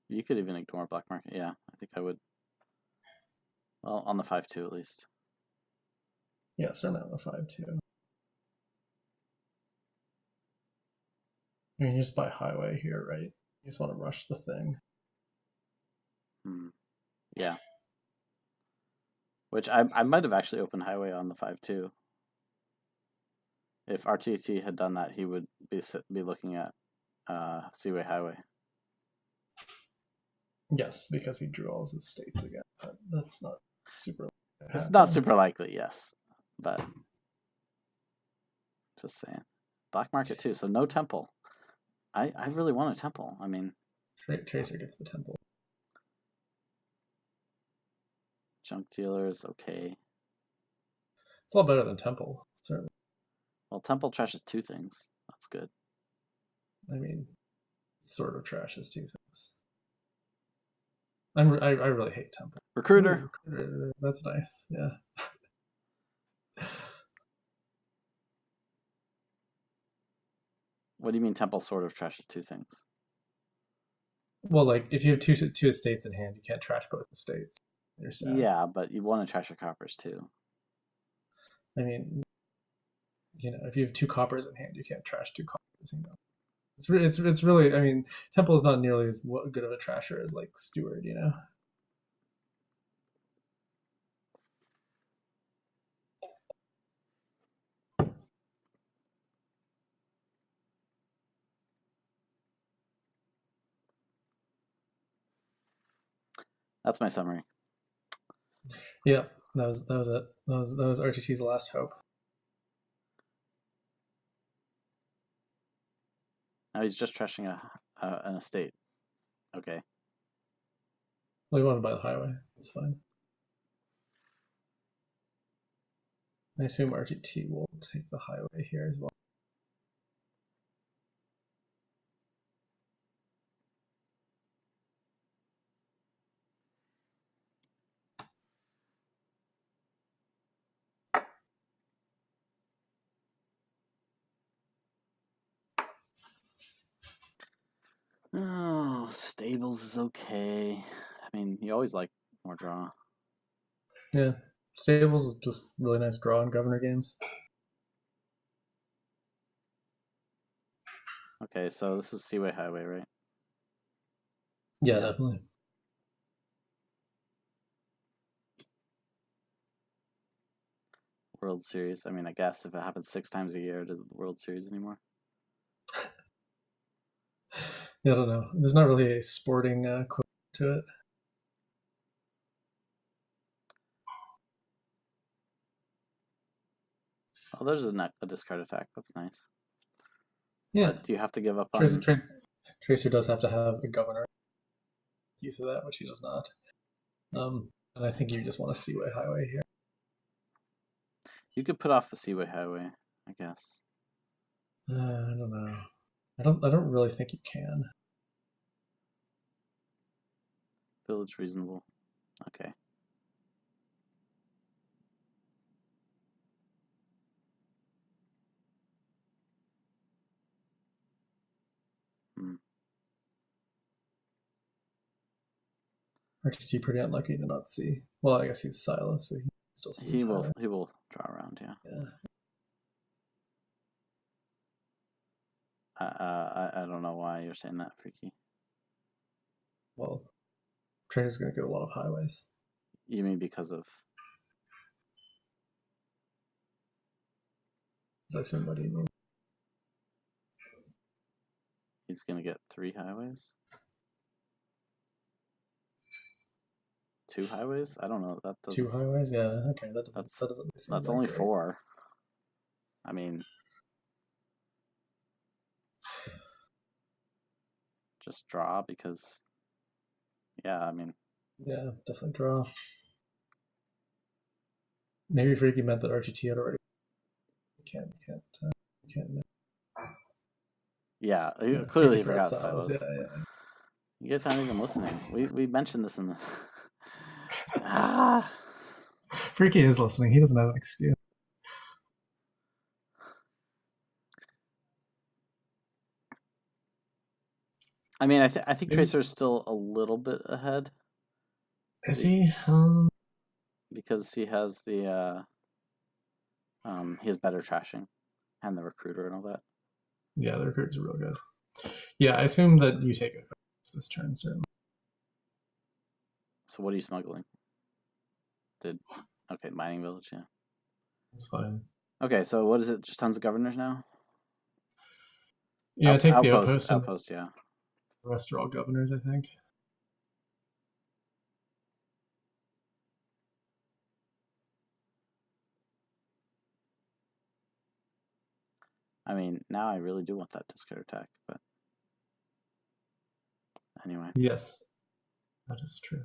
You could even ignore black market. Yeah, I think I would. Well, on the 5-2 at least. Yeah, certainly on the 5-2. I mean, you just buy highway here, right? You just want to rush the thing. Yeah. Which I might have actually opened highway on the 5-2. If RTT had done that, he would be looking at Seaway Highway. Yes, because he drew all his states again. But that's not super. It's not super likely, yes, but just saying. Black market too, so no temple. I really want a temple. I mean, Tracer gets the temple. Junk dealer is okay. It's a lot better than temple, certainly. Well, temple trashes 2 things. That's good. I mean, it sort of trashes 2 things. I really hate temple. Recruiter. Recruiter. That's nice. Yeah. What do you mean temple sort of trashes 2 things? Well, like if you have two estates in hand, you can't trash both estates. Yeah, but you want to trash your coppers too. I mean, if you have 2 coppers in hand, you can't trash 2 coppers. It's really. I mean, temple is not nearly as good of a trasher as like steward. That's my summary. Yeah, that was it. That was RTT's last hope. Now he's just trashing an estate. Okay. Well, you want to buy the highway. That's fine. I assume RTT will take the highway here as well. Oh, stables is okay. I mean, you always like more draw. Yeah. Stables is just really nice draw in governor games. Okay, so this is Seaway Highway, right? Yeah, definitely. World Series. I mean, I guess if it happens 6 times a year, it isn't the World Series anymore. Yeah, I don't know. There's not really a sporting quote to it. Oh, there's a discard attack. That's nice. Yeah. But do you have to give up Tracer, on... Tracer does have to have a governor use of that, which he does not. And I think you just want a Seaway Highway here. You could put off the Seaway Highway, I guess. I don't know. I don't really think you can. Village reasonable. Okay. RTT pretty unlucky to not see. Well, I guess he's Silo, so he still sees Highway. He will draw around, yeah. I don't know why you're saying that, Freaky. Well, Trainer's going to get a lot of highways. You mean because of... I assume what do you mean? He's going to get 3 highways? 2 highways? I don't know. That doesn't... 2 highways? Yeah, okay. That doesn't seem That's that only great. 4. I mean... Just draw because... Yeah, I mean... Yeah, definitely draw. Maybe Freaky meant that RTT had already... Can't. Yeah, clearly you forgot forgot silos. Yeah. You guys aren't even listening. We mentioned this in the... Freaky is listening. He doesn't have an excuse. I mean, I think Tracer's still a little bit ahead. Is he? Because he has the he has better trashing and the recruiter and all that. Yeah, the recruiter's real good. Yeah, I assume that you take it this turn, certainly. So what are you smuggling? Okay, mining village, yeah. That's fine. Okay, so what is it? Just tons of governors now? Yeah, take the outpost. Outpost, yeah. The rest are all governors, I think. I mean, now I really do want that discard attack, but anyway. Yes, that is true.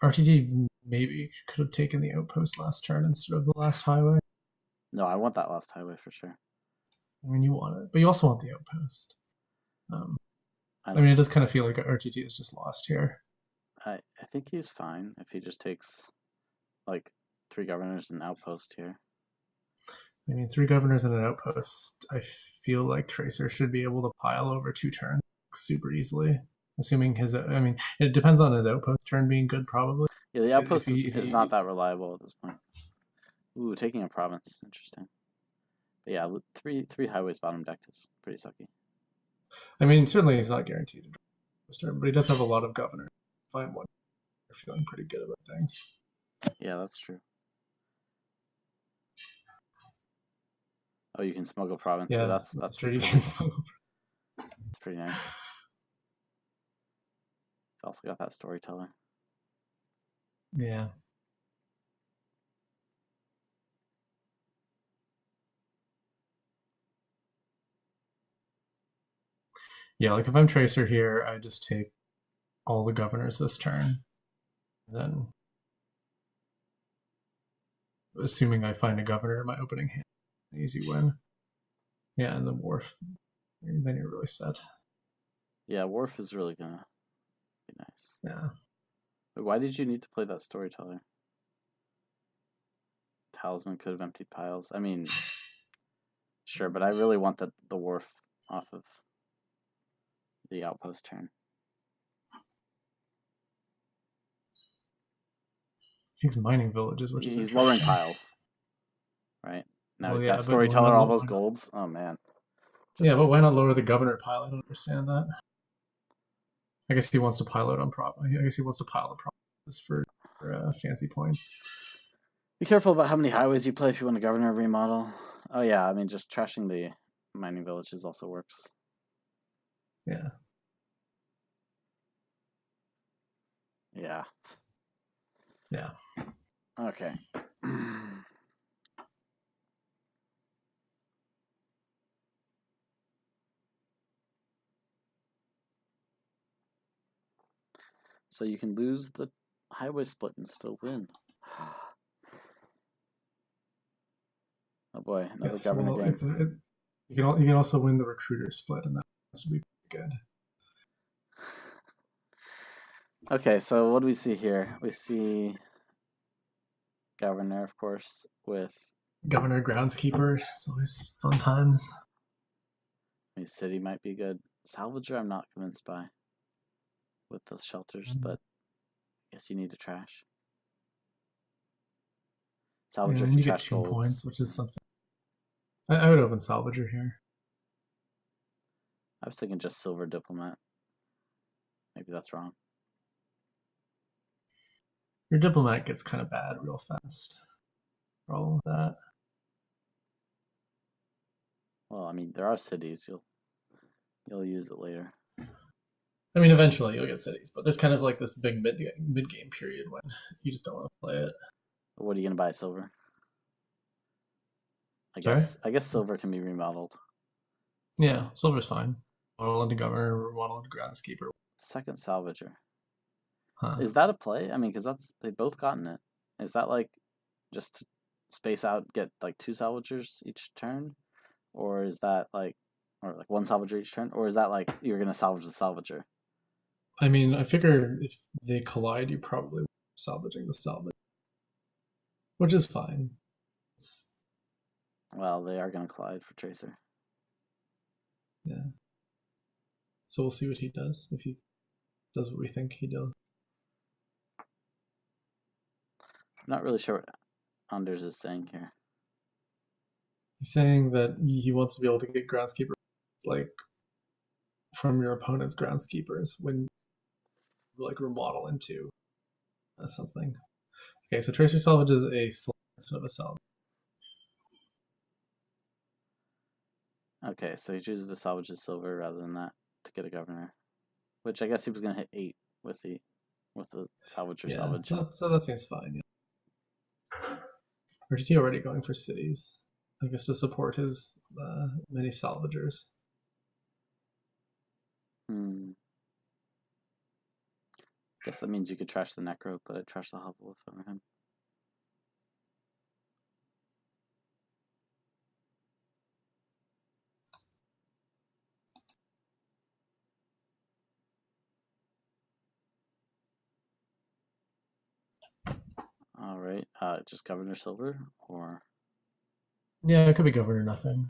RTT maybe could have taken the outpost last turn instead of the last highway. No, I want that last highway for sure. I mean, you want it, but you also want the outpost. I mean, it does kind of feel like RTT is just lost here. I think he's fine if he just takes like 3 governors and outpost here. I mean, 3 governors and an outpost. I feel like Tracer should be able to pile over 2 turns super easily. Assuming his, I mean, it depends on his outpost turn being good, probably. Yeah, the outpost is not that reliable at this point. Ooh, taking a province, interesting. But yeah, 3 highways bottom decked is pretty sucky. I mean, certainly he's not guaranteed to draw this turn, but he does have a lot of governors. Find one, you're feeling pretty good about things. Yeah, that's true. Oh, you can smuggle province. Yeah, so that's true. You can smuggle. It's pretty nice. It's also got that storyteller. Yeah. Yeah, like if I'm Tracer here, I just take all the governors this turn. Then, assuming I find a governor in my opening hand, easy win. Yeah, and the wharf, then you're really set. Yeah, wharf is really gonna be nice. Yeah. Wait, why did you need to play that storyteller? talisman could have emptied piles. I mean, sure, but I really want the wharf off of the outpost turn. He's mining villages, which is He's lowering interesting. piles, right? Now Well, he's yeah, got but storyteller, all those golds. Oh man. Yeah, but why not lower the governor pile? I don't understand that. I guess he wants to pile out on prop. I guess he wants to pile the provinces for fancy points. Be careful about how many highways you play if you want a governor remodel. Oh yeah, I mean just trashing the mining villages also works. Yeah. Yeah. Yeah. Okay. So you can lose the highway split and still win. Oh boy, another governor game. You can also win the recruiter split, and that's be good. Okay, so what do we see here? We see governor, of course, with governor groundskeeper. It's always fun times. I mean, city might be good. Salvager, I'm not convinced by with the shelters, but I guess you need to trash. Salvager and can you trash get 2 golds. points, which is something. I would open Salvager here. I was thinking just silver diplomat. Maybe that's wrong. Your diplomat gets kind of bad real fast. Problem with that. Well, I mean, there are cities. You'll use it later. I mean, eventually you'll get cities, but there's kind of like this big mid game period when you just don't want to play it. But what are you gonna buy? Silver? Sorry? I guess silver can be remodeled. So. Yeah, silver's fine. Model into governor, model into groundskeeper. Second salvager. Huh. Is that a play? I mean, because they've both gotten it. Is that like just to space out, get like 2 salvagers each turn, or is that like, or like 1 salvager each turn, or is that like you're gonna salvage the salvager? I mean, I figure if they collide, you probably salvaging the salvage, which is fine. Well, they are gonna collide for Tracer. Yeah. So we'll see what he does, if he does what we think he does. I'm not really sure what Anders is saying here. He's saying that he wants to be able to get groundskeeper like from your opponent's groundskeepers when you like remodel into something. Okay, so Tracer salvage is a silver instead of a salvage. Okay, so he chooses to salvage the silver rather than that to get a governor, which I guess he was gonna hit 8 with the salvage or salvage. So that seems fine. Yeah. RTT already going for cities, I guess, to support his many salvagers. Guess that means you could trash the necro, but I'd trash the hovel if I were him. All right, just governor silver, or yeah, it could be governor nothing.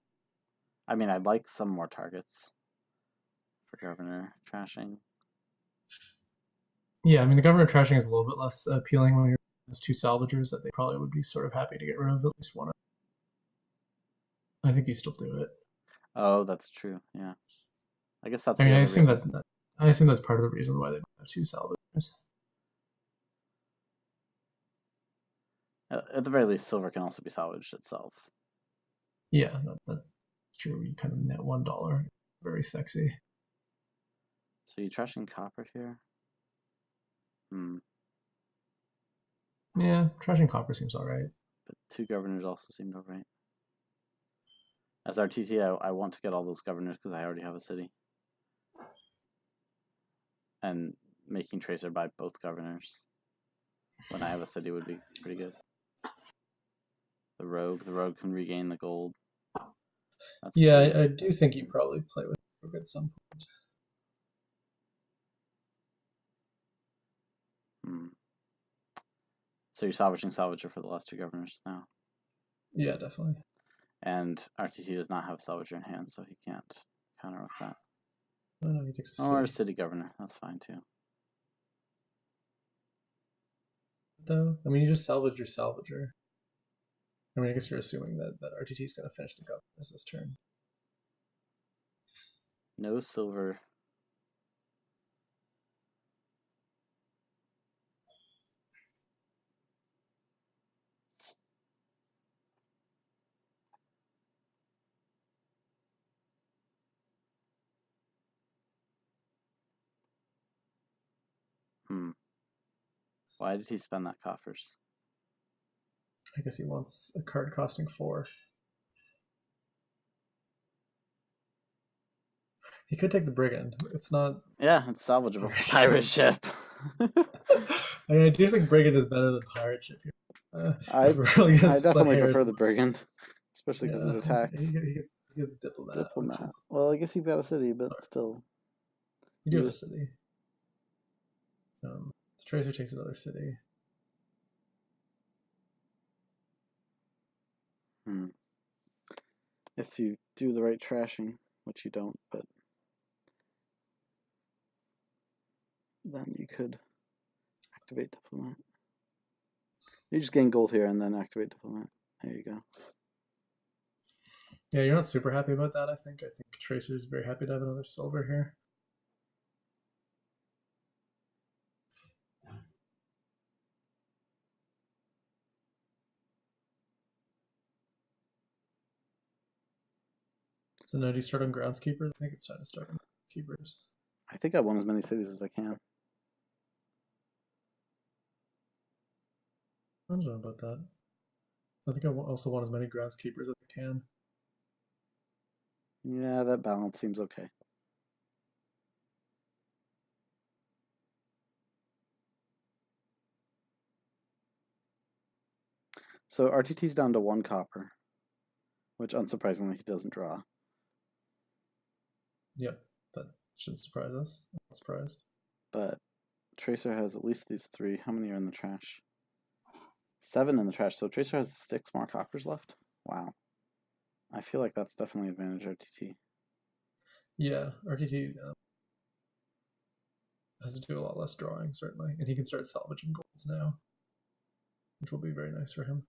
I mean, I'd like some more targets for governor trashing. Yeah, I mean, the governor trashing is a little bit less appealing when you're as 2 salvagers that they probably would be sort of happy to get rid of at least one. I think you still do it. Oh, that's true. Yeah, I guess that's. I mean, I assume that's part of the reason why they have 2 salvagers. At the very least, silver can also be salvaged itself. Yeah, that's true. You kind of net $1. Very sexy. So you trashing copper here? Yeah, trashing copper seems alright. But 2 governors also seemed alright. As RTT, I want to get all those governors because I already have a city. And making Tracer buy both governors when I have a city would be pretty good. The rogue can regain the gold. That's true. I do think you probably play with rogue at some point. So you're salvaging salvager for the last 2 governors now. Yeah, definitely. And RTT does not have Salvager in hand, so he can't counter with that. Oh no, he takes a Or city. City Governor, that's fine too. Though, I mean, you just salvage your Salvager. I mean, I guess you're assuming that RTT is going to finish the governor this turn. No silver. Why did he spend that coffers? I guess he wants a card costing 4. He could take the Brigand. It's not. Yeah, it's salvageable. Pirate ship. I mean, I do think Brigand is better than Pirate Ship here. I really definitely prefer the Brigand, especially because it attacks. He gets Diplomat. Diplomat. Well, I guess you've got a city, but still. You do have a city. The Tracer takes another city. If you do the right trashing, which you don't, but then you could activate Diplomat. You just gain gold here and then activate Diplomat. There you go. Yeah, you're not super happy about that, I think. I think Tracer's very happy to have another silver here. So now do you start on Groundskeepers? I think it's time to start on Keepers. I think I want as many cities as I can. I don't know about that. I think I also want as many Groundskeepers as I can. Yeah, that balance seems okay. So RTT's down to 1 copper, which unsurprisingly he doesn't draw. Yep, that shouldn't surprise us. I'm not surprised. But Tracer has at least these 3. How many are in the trash? 7 in the trash, so Tracer has 6 more coppers left. Wow. I feel like that's definitely advantage RTT. Yeah, RTT has to do a lot less drawing, certainly. And he can start salvaging golds now, which will be very nice for him.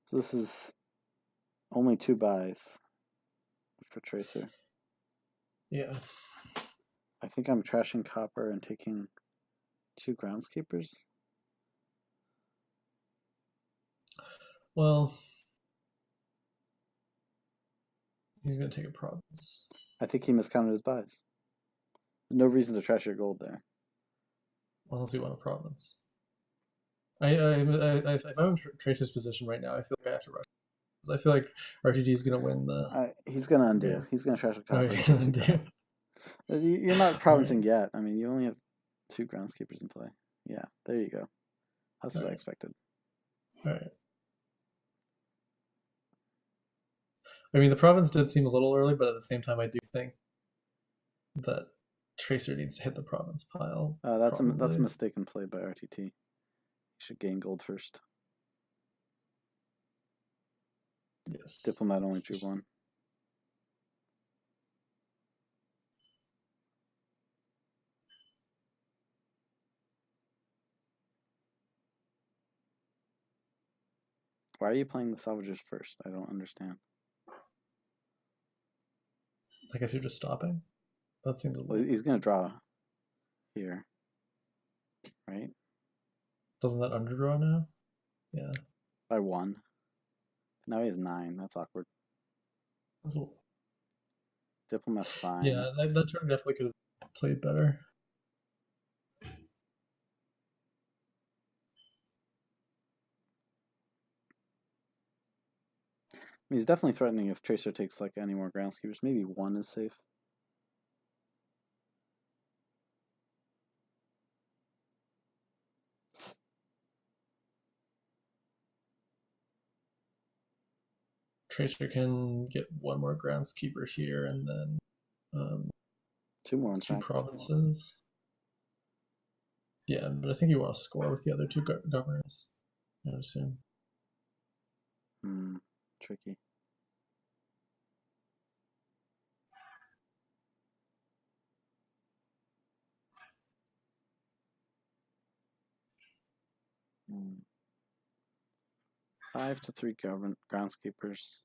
So this is only 2 buys for Tracer. Yeah. I think I'm trashing copper and taking 2 groundskeepers. Well, he's going to take a province. I think he miscounted his buys. No reason to trash your gold there. Unless you want a province. If I'm in Tracer's position right now, I feel like I have to rush. I feel like RTT is going to win the. He's going to undo. He's going to trash a copper. You're not provincing yet. I mean, you only have 2 groundskeepers in play. Yeah, there you go. That's what I expected. All right. I mean, the province did seem a little early, but at the same time, I do think that Tracer needs to hit the province pile. That's a mistaken play by RTT. He should gain gold first. Yes. Diplomat only drew 1. Why are you playing the salvagers first? I don't understand. I guess you're just stopping? That seems a little... Well, he's going to draw here, right? Doesn't that underdraw now? Yeah. By 1. Now he has 9. That's awkward. That's a little... Diplomat's fine. Yeah, that turn definitely could have played better. I mean, he's definitely threatening if Tracer takes like any more groundskeepers. Maybe 1 is safe. Tracer can get 1 more groundskeeper here and then 2 more, in Two fact. provinces. Yeah, but I think you want to score with the other two governors, I would assume. Tricky. Hmm. 5 to 3 groundskeepers.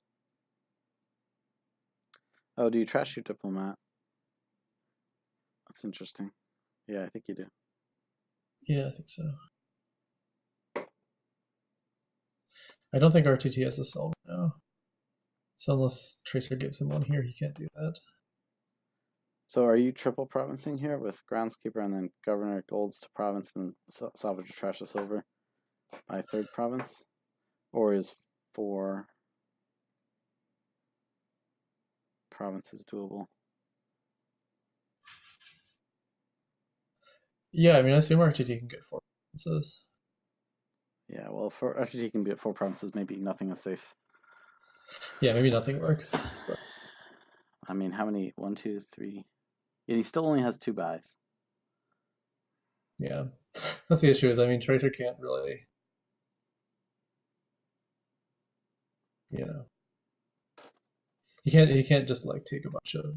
Oh, do you trash your diplomat? That's interesting. Yeah, I think you do. Yeah, I think so. I don't think RTT has a solver now. So unless Tracer gives him one here, he can't do that. So are you triple provincing here with groundskeeper and then governor golds to province and salvage or trash the silver by 3rd province? Or is 4 provinces doable? Yeah, I mean, I assume RTT can get 4 provinces. Yeah, well, for RTT can be at 4 provinces, maybe nothing is safe. Yeah, maybe nothing works. But... I mean, how many? 1, 2, 3. Yeah, he still only has 2 buys. Yeah, that's the issue. Is I mean, Tracer can't really, you know, he can't just like take a bunch of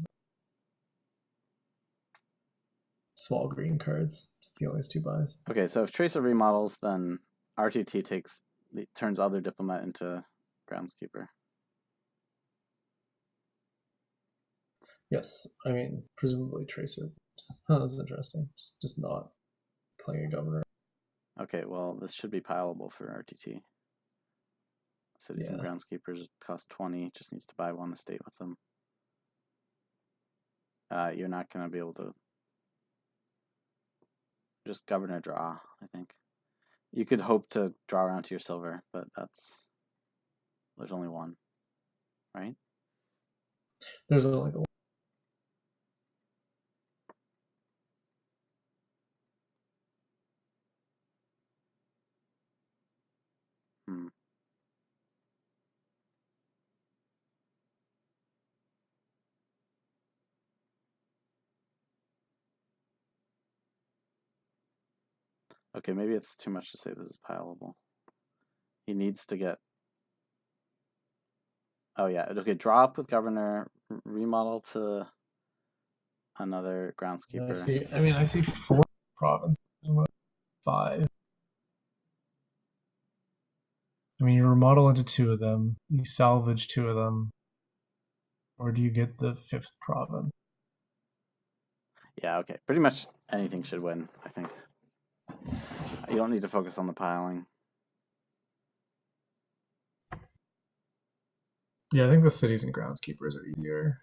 small green cards. He only has 2 buys. Okay, so if Tracer remodels, then RTT turns other diplomat into groundskeeper. Yes, I mean, presumably Tracer. Huh, that's interesting. Just not playing a governor. Okay, well, this should be pileable for RTT. Cities and groundskeepers cost 20, just needs to buy 1 estate with them. You're not going to be able to just governor draw, I think. You could hope to draw around to your silver, but there's only 1, right? There's only the 1. Okay, maybe it's too much to say this is pileable. He needs to get... Oh yeah, okay, draw up with governor, remodel to another groundskeeper. I see 4 provinces, 5. I mean, you remodel into 2 of them, you salvage 2 of them, or do you get the 5th province? Yeah, okay. Pretty much anything should win, I think. You don't need to focus on the piling. Yeah, I think the cities and groundskeepers are easier.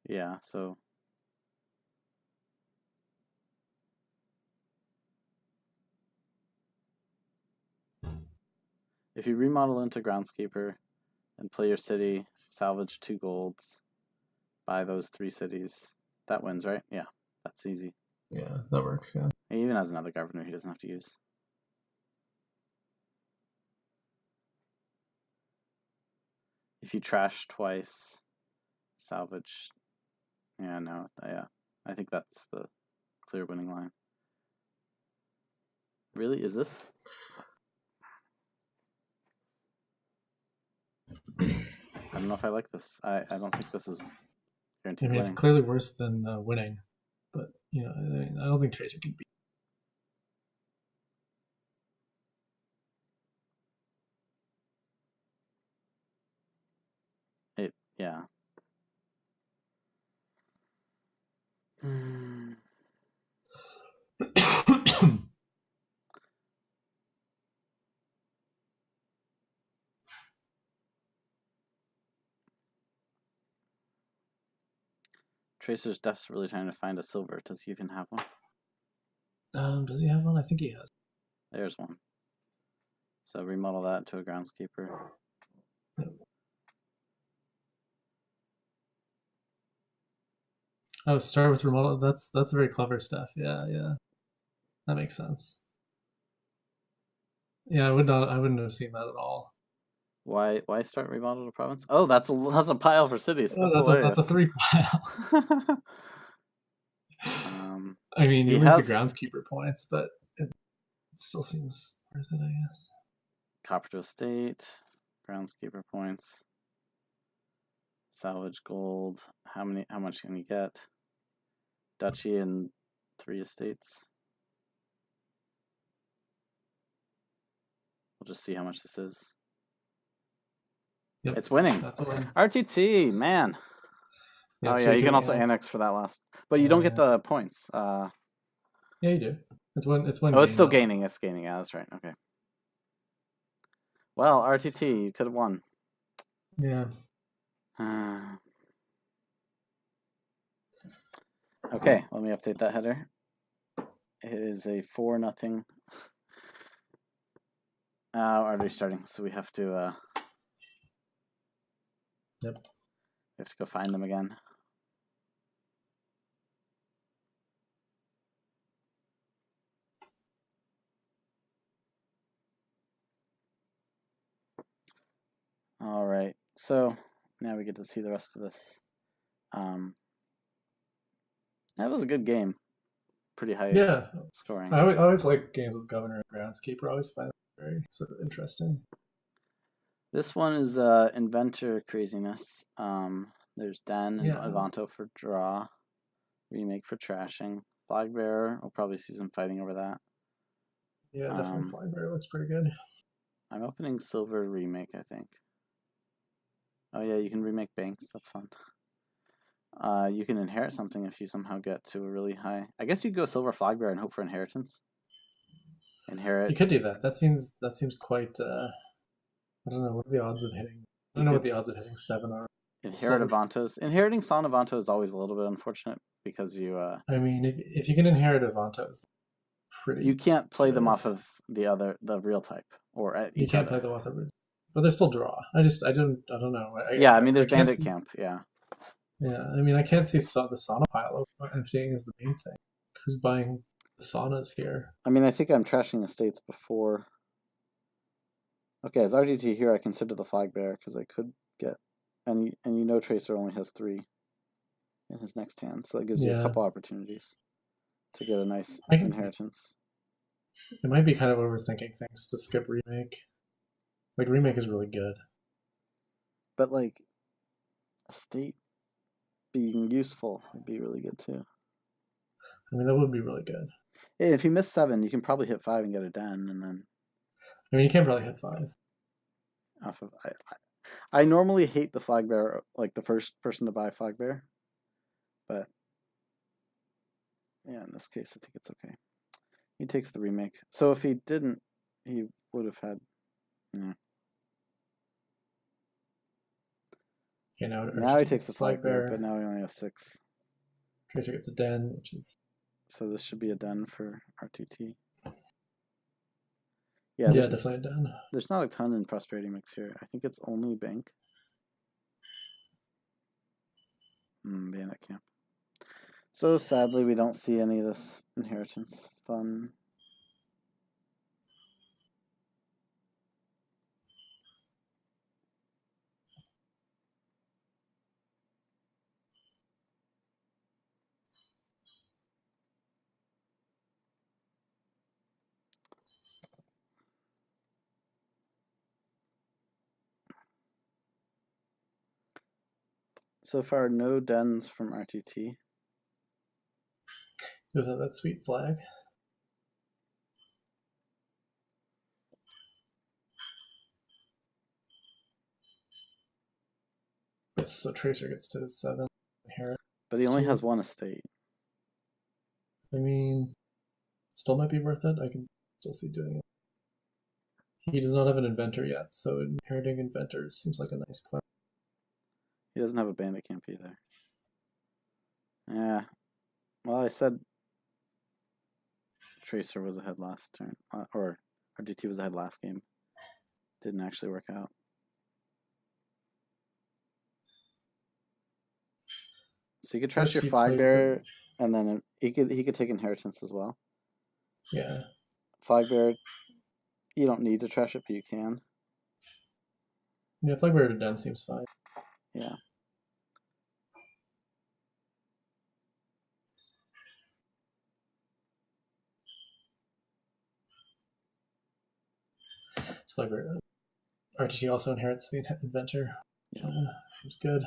Yeah, so... If you remodel into groundskeeper and play your city, salvage 2 golds, buy those 3 cities, that wins, right? Yeah, that's easy. Yeah, that works, yeah. He even has another governor he doesn't have to use. If you trash twice, salvage... Yeah, no, yeah. I think that's the clear winning line. Really? Is this? I don't know if I like this. I don't think this is guaranteed winning. It's clearly worse than winning, but I don't think Tracer can beat. Yeah. Tracer's desperately trying to find a silver. Does he even have one? Does he have one? I think he has. There's one. So remodel that into a groundskeeper. Yep. Oh, start with remodel. That's very clever stuff. Yeah, that makes sense. Yeah, I would not. I wouldn't have seen that at all. Why start remodel the province? Oh, that's a pile for cities. Oh, That's that's a hilarious. 3 pile. I mean, He you lose the has groundskeeper points, but it still seems worth it, I guess. copper to estate, groundskeeper points, salvage gold. How much can you get? Duchy and 3 estates. We'll just see how much this is. Yep, It's winning. that's a win. RTT, man. Yeah, Oh it's yeah, great. you Can can we also annex? annex for that last, but you don't get the points. Yeah, you do. It's one. It's one. Oh, it's gain, still though. gaining. It's gaining. Yeah, that's right. Okay. Well, RTT, you could have won. Yeah. Okay, let me update that header. It is a 4-0. Already starting, so we have to. Yep. We have to go find them again. All right, so now we get to see the rest of this. That was a good game. Pretty high Yeah. scoring. I always like games with governor and groundskeeper. I always find it very sort of interesting. This one is inventor craziness. There's Den and Avanto for draw, remake for trashing. Flag bearer, we'll probably see some fighting over that. Yeah, definitely flag bearer looks pretty good. I'm opening silver remake, I think. Oh yeah, you can remake banks. That's fun. You can inherit something if you somehow get to a really high. I guess you go silver flag bearer and hope for inheritance. Inherit. You could do that. That seems quite. I don't know what are the odds of hitting. I don't know what the odds of hitting 7 are. Inherit Avantos. Inheriting Son Avanto is always a little bit unfortunate because you. I mean, if you can inherit Avantos, pretty. You can't play them off of the real type or at you can't play them off of it, but they still draw. I don't know. I mean, there's Bandit Camp. Yeah. Yeah, I mean, I can't see the sauna pile emptying is the main thing. Who's buying the saunas here? I mean, I think I'm trashing estates before. Okay, as RTT here, I consider the flag bearer because I could get, and you know Tracer only has 3 in his next hand, so that gives you a couple opportunities to get a nice inheritance. It might be kind of overthinking things to skip remake. Like remake is really good, but like estate being useful would be really good too. I mean, that would be really good. Yeah, if you miss 7, you can probably hit 5 and get a Den, and then. I mean, you can probably hit 5. Off of I normally hate the flag bearer, like the first person to buy flag bearer, but yeah, in this case, I think it's okay. He takes the remake. So if he didn't, he would have had. Yeah. Okay, now he takes the flag bearer, but now he only has 6. Tracer gets a Den, which is. So this should be a Den for RTT. Yeah, definitely a Den. There's not a ton in prosperity mix here. I think it's only bank. Bandit camp. So sadly, we don't see any of this inheritance fun. So far, no dens from RTT. Does that sweet flag? Yes, so Tracer gets to 7 inherit. But he only has 1 estate. I mean, still might be worth it. I can still see doing it. He does not have an inventor yet, so inheriting inventors seems like a nice play. He doesn't have a bandit camp either. Yeah. Well, I said Tracer was ahead last turn, or RTT was ahead last game. Didn't actually work out. So you could trash your flag bearer, and then he could take inheritance as well. Yeah. Flag bearer You don't need to trash it, but you can. Yeah, flag bearer to den seems fine. Yeah. It's flag bearer. RTT also inherits the inventor. Yeah. Seems good.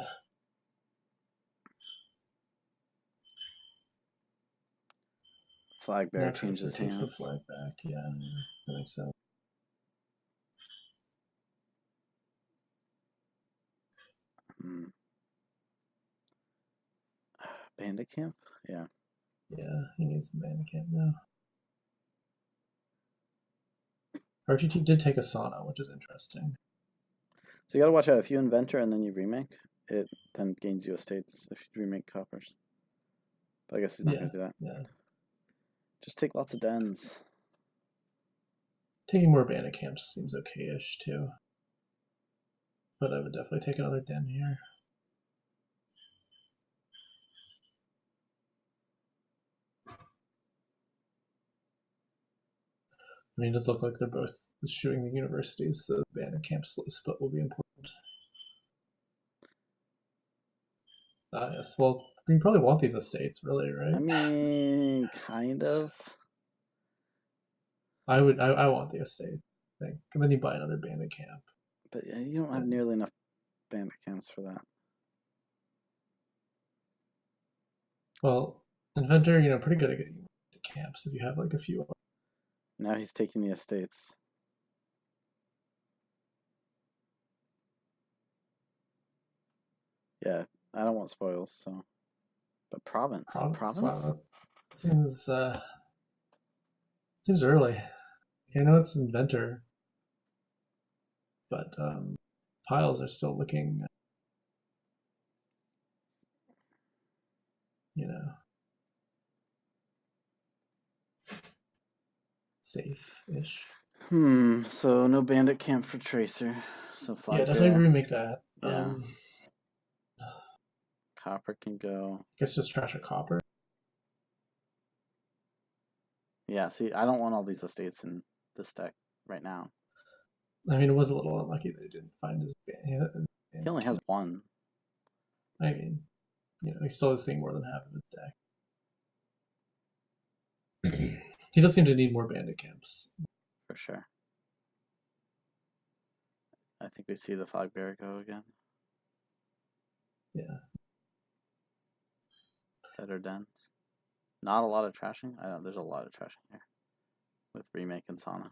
Flag bearer Now changes Tracer takes the hands. flag back. Yeah, that makes sense. Bandit camp? Yeah. Yeah, he needs the bandit camp now. RTT did take a sauna, which is interesting. So you gotta watch out. If you inventor and then you remake, it then gains you estates if you remake coppers. But I guess he's not gonna do that. Yeah. Just take lots of dens. Taking more bandit camps seems okay-ish too. But I would definitely take another den here. I mean, it does look like they're both shooting the universities, so the bandit camp split will be important. Yes. Well, you probably want these estates, really, right? I mean, kind of. I would. I want the estate. I think. And then you buy another bandit camp. But you don't have nearly enough bandit camps for that. Well, inventor, pretty good at getting camps if you have like a few. Now he's taking the estates. Yeah, I don't want spoils, so. But province. Wow, seems early. I know it's inventor, but piles are still looking, safe-ish. So no bandit camp for Tracer. So flag definitely remake that. Yeah. Copper can go. Guess just trash a copper. Yeah, see, I don't want all these estates in this deck right now. I mean, it was a little unlucky that he didn't find his bandit. He only has one. I mean, he still is seeing more than half of his deck. He does seem to need more bandit camps. For sure. I think we see the flag bearer go again. Yeah. Better dens. Not a lot of trashing. I know there's a lot of trashing here with remake and sauna.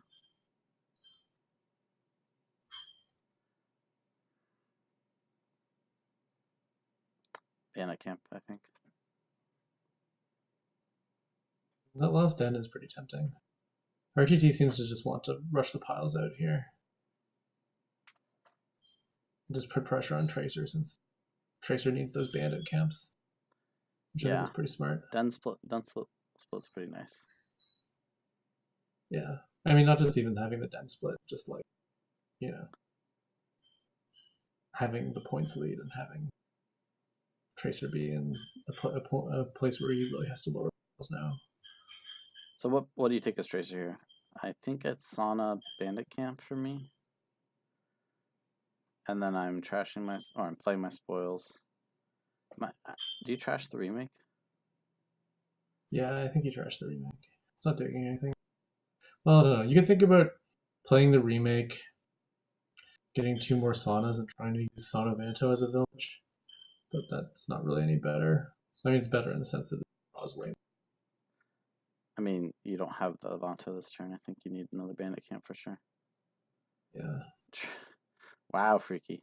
Bandit camp, I think. That last den is pretty tempting. RTT seems to just want to rush the piles out here. Just put pressure on Tracer since Tracer needs those bandit camps. Which I think is pretty smart. Den split's pretty nice. Yeah. I mean, not just even having the den split, just like, having the points lead and having Tracer be in a place where he really has to lower piles now. So what do you take as Tracer here? I think it's sauna bandit camp for me. And then I'm trashing I'm playing my spoils. Do you trash the remake? Yeah, I think you trash the remake. It's not doing anything. Well, I don't know. You can think about playing the remake, getting 2 more saunas, and trying to use Sauna Vanto as a village. But that's not really any better. I mean, it's better in the sense that it draws way. I mean, you don't have the Vanto this turn. I think you need another bandit camp for sure. Yeah. Wow, freaky.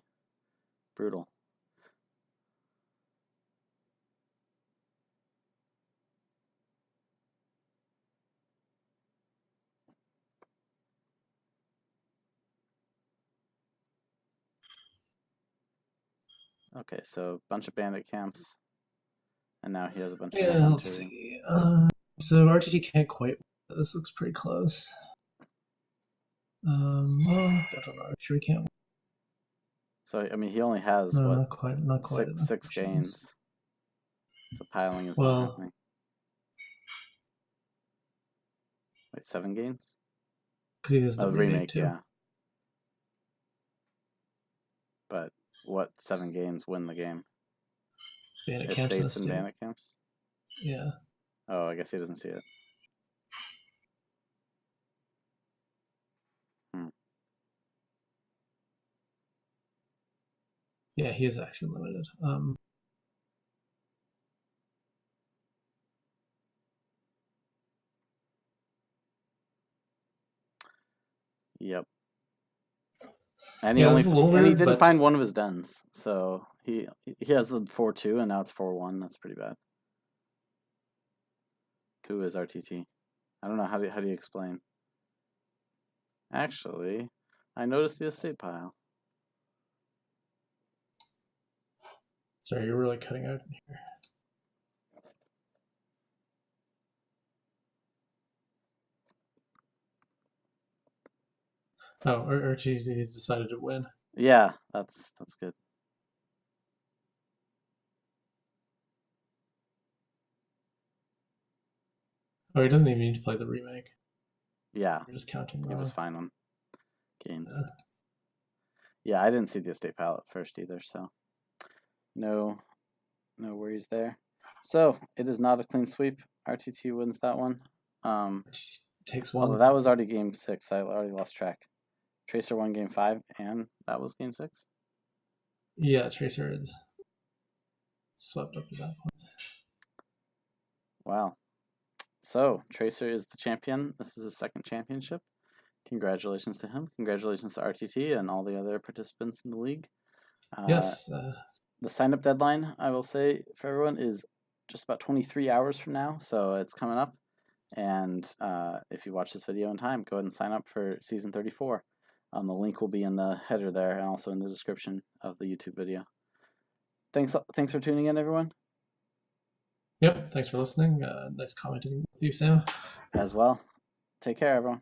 Brutal. Okay, so a bunch of bandit camps. And now he has a bunch of Yeah, let's see. So RTT can't quite. This looks pretty close. I don't know. Sure, he can't. So I mean, he only has not quite 6 gains. So piling is not happening. Wait, 7 gains? Because he has the remake too. Yeah. But what 7 games win the game? Bandit camps Estates and bandit camps? Yeah. Oh, I guess he doesn't see it. Yeah, he is action limited. Yep. And Yeah, he didn't find one of his dens, so he has the 4-2 and now it's 4-1. That's pretty bad. Who is RTT? I don't know. How do you explain? Actually, I noticed the estate pile. Sorry, you're really cutting out here. Oh, RTT's decided to win. Yeah, that's good. Oh, he doesn't even need to play the remake. Yeah, we're just counting. He was fine on gains. Yeah, I didn't see the estate pile at first either, so no worries there. So it is not a clean sweep. RTT wins that one. Takes one. Although that was already game 6. I already lost track. Tracer won game 5, and that was game 6. Yeah, Tracer had swept up to that point. Wow. So Tracer is the champion. This is his second championship. Congratulations to him. Congratulations to RTT and all the other participants in the league. Yes. The sign-up deadline, I will say, for everyone is just about 23 hours from now, so it's coming up. And if you watch this video in time, go ahead and sign up for Season 34. The link will be in the header there and also in the description of the YouTube video. Thanks for tuning in, everyone. Yep, thanks for listening. Nice commenting with you, Sam. As well. Take care, everyone.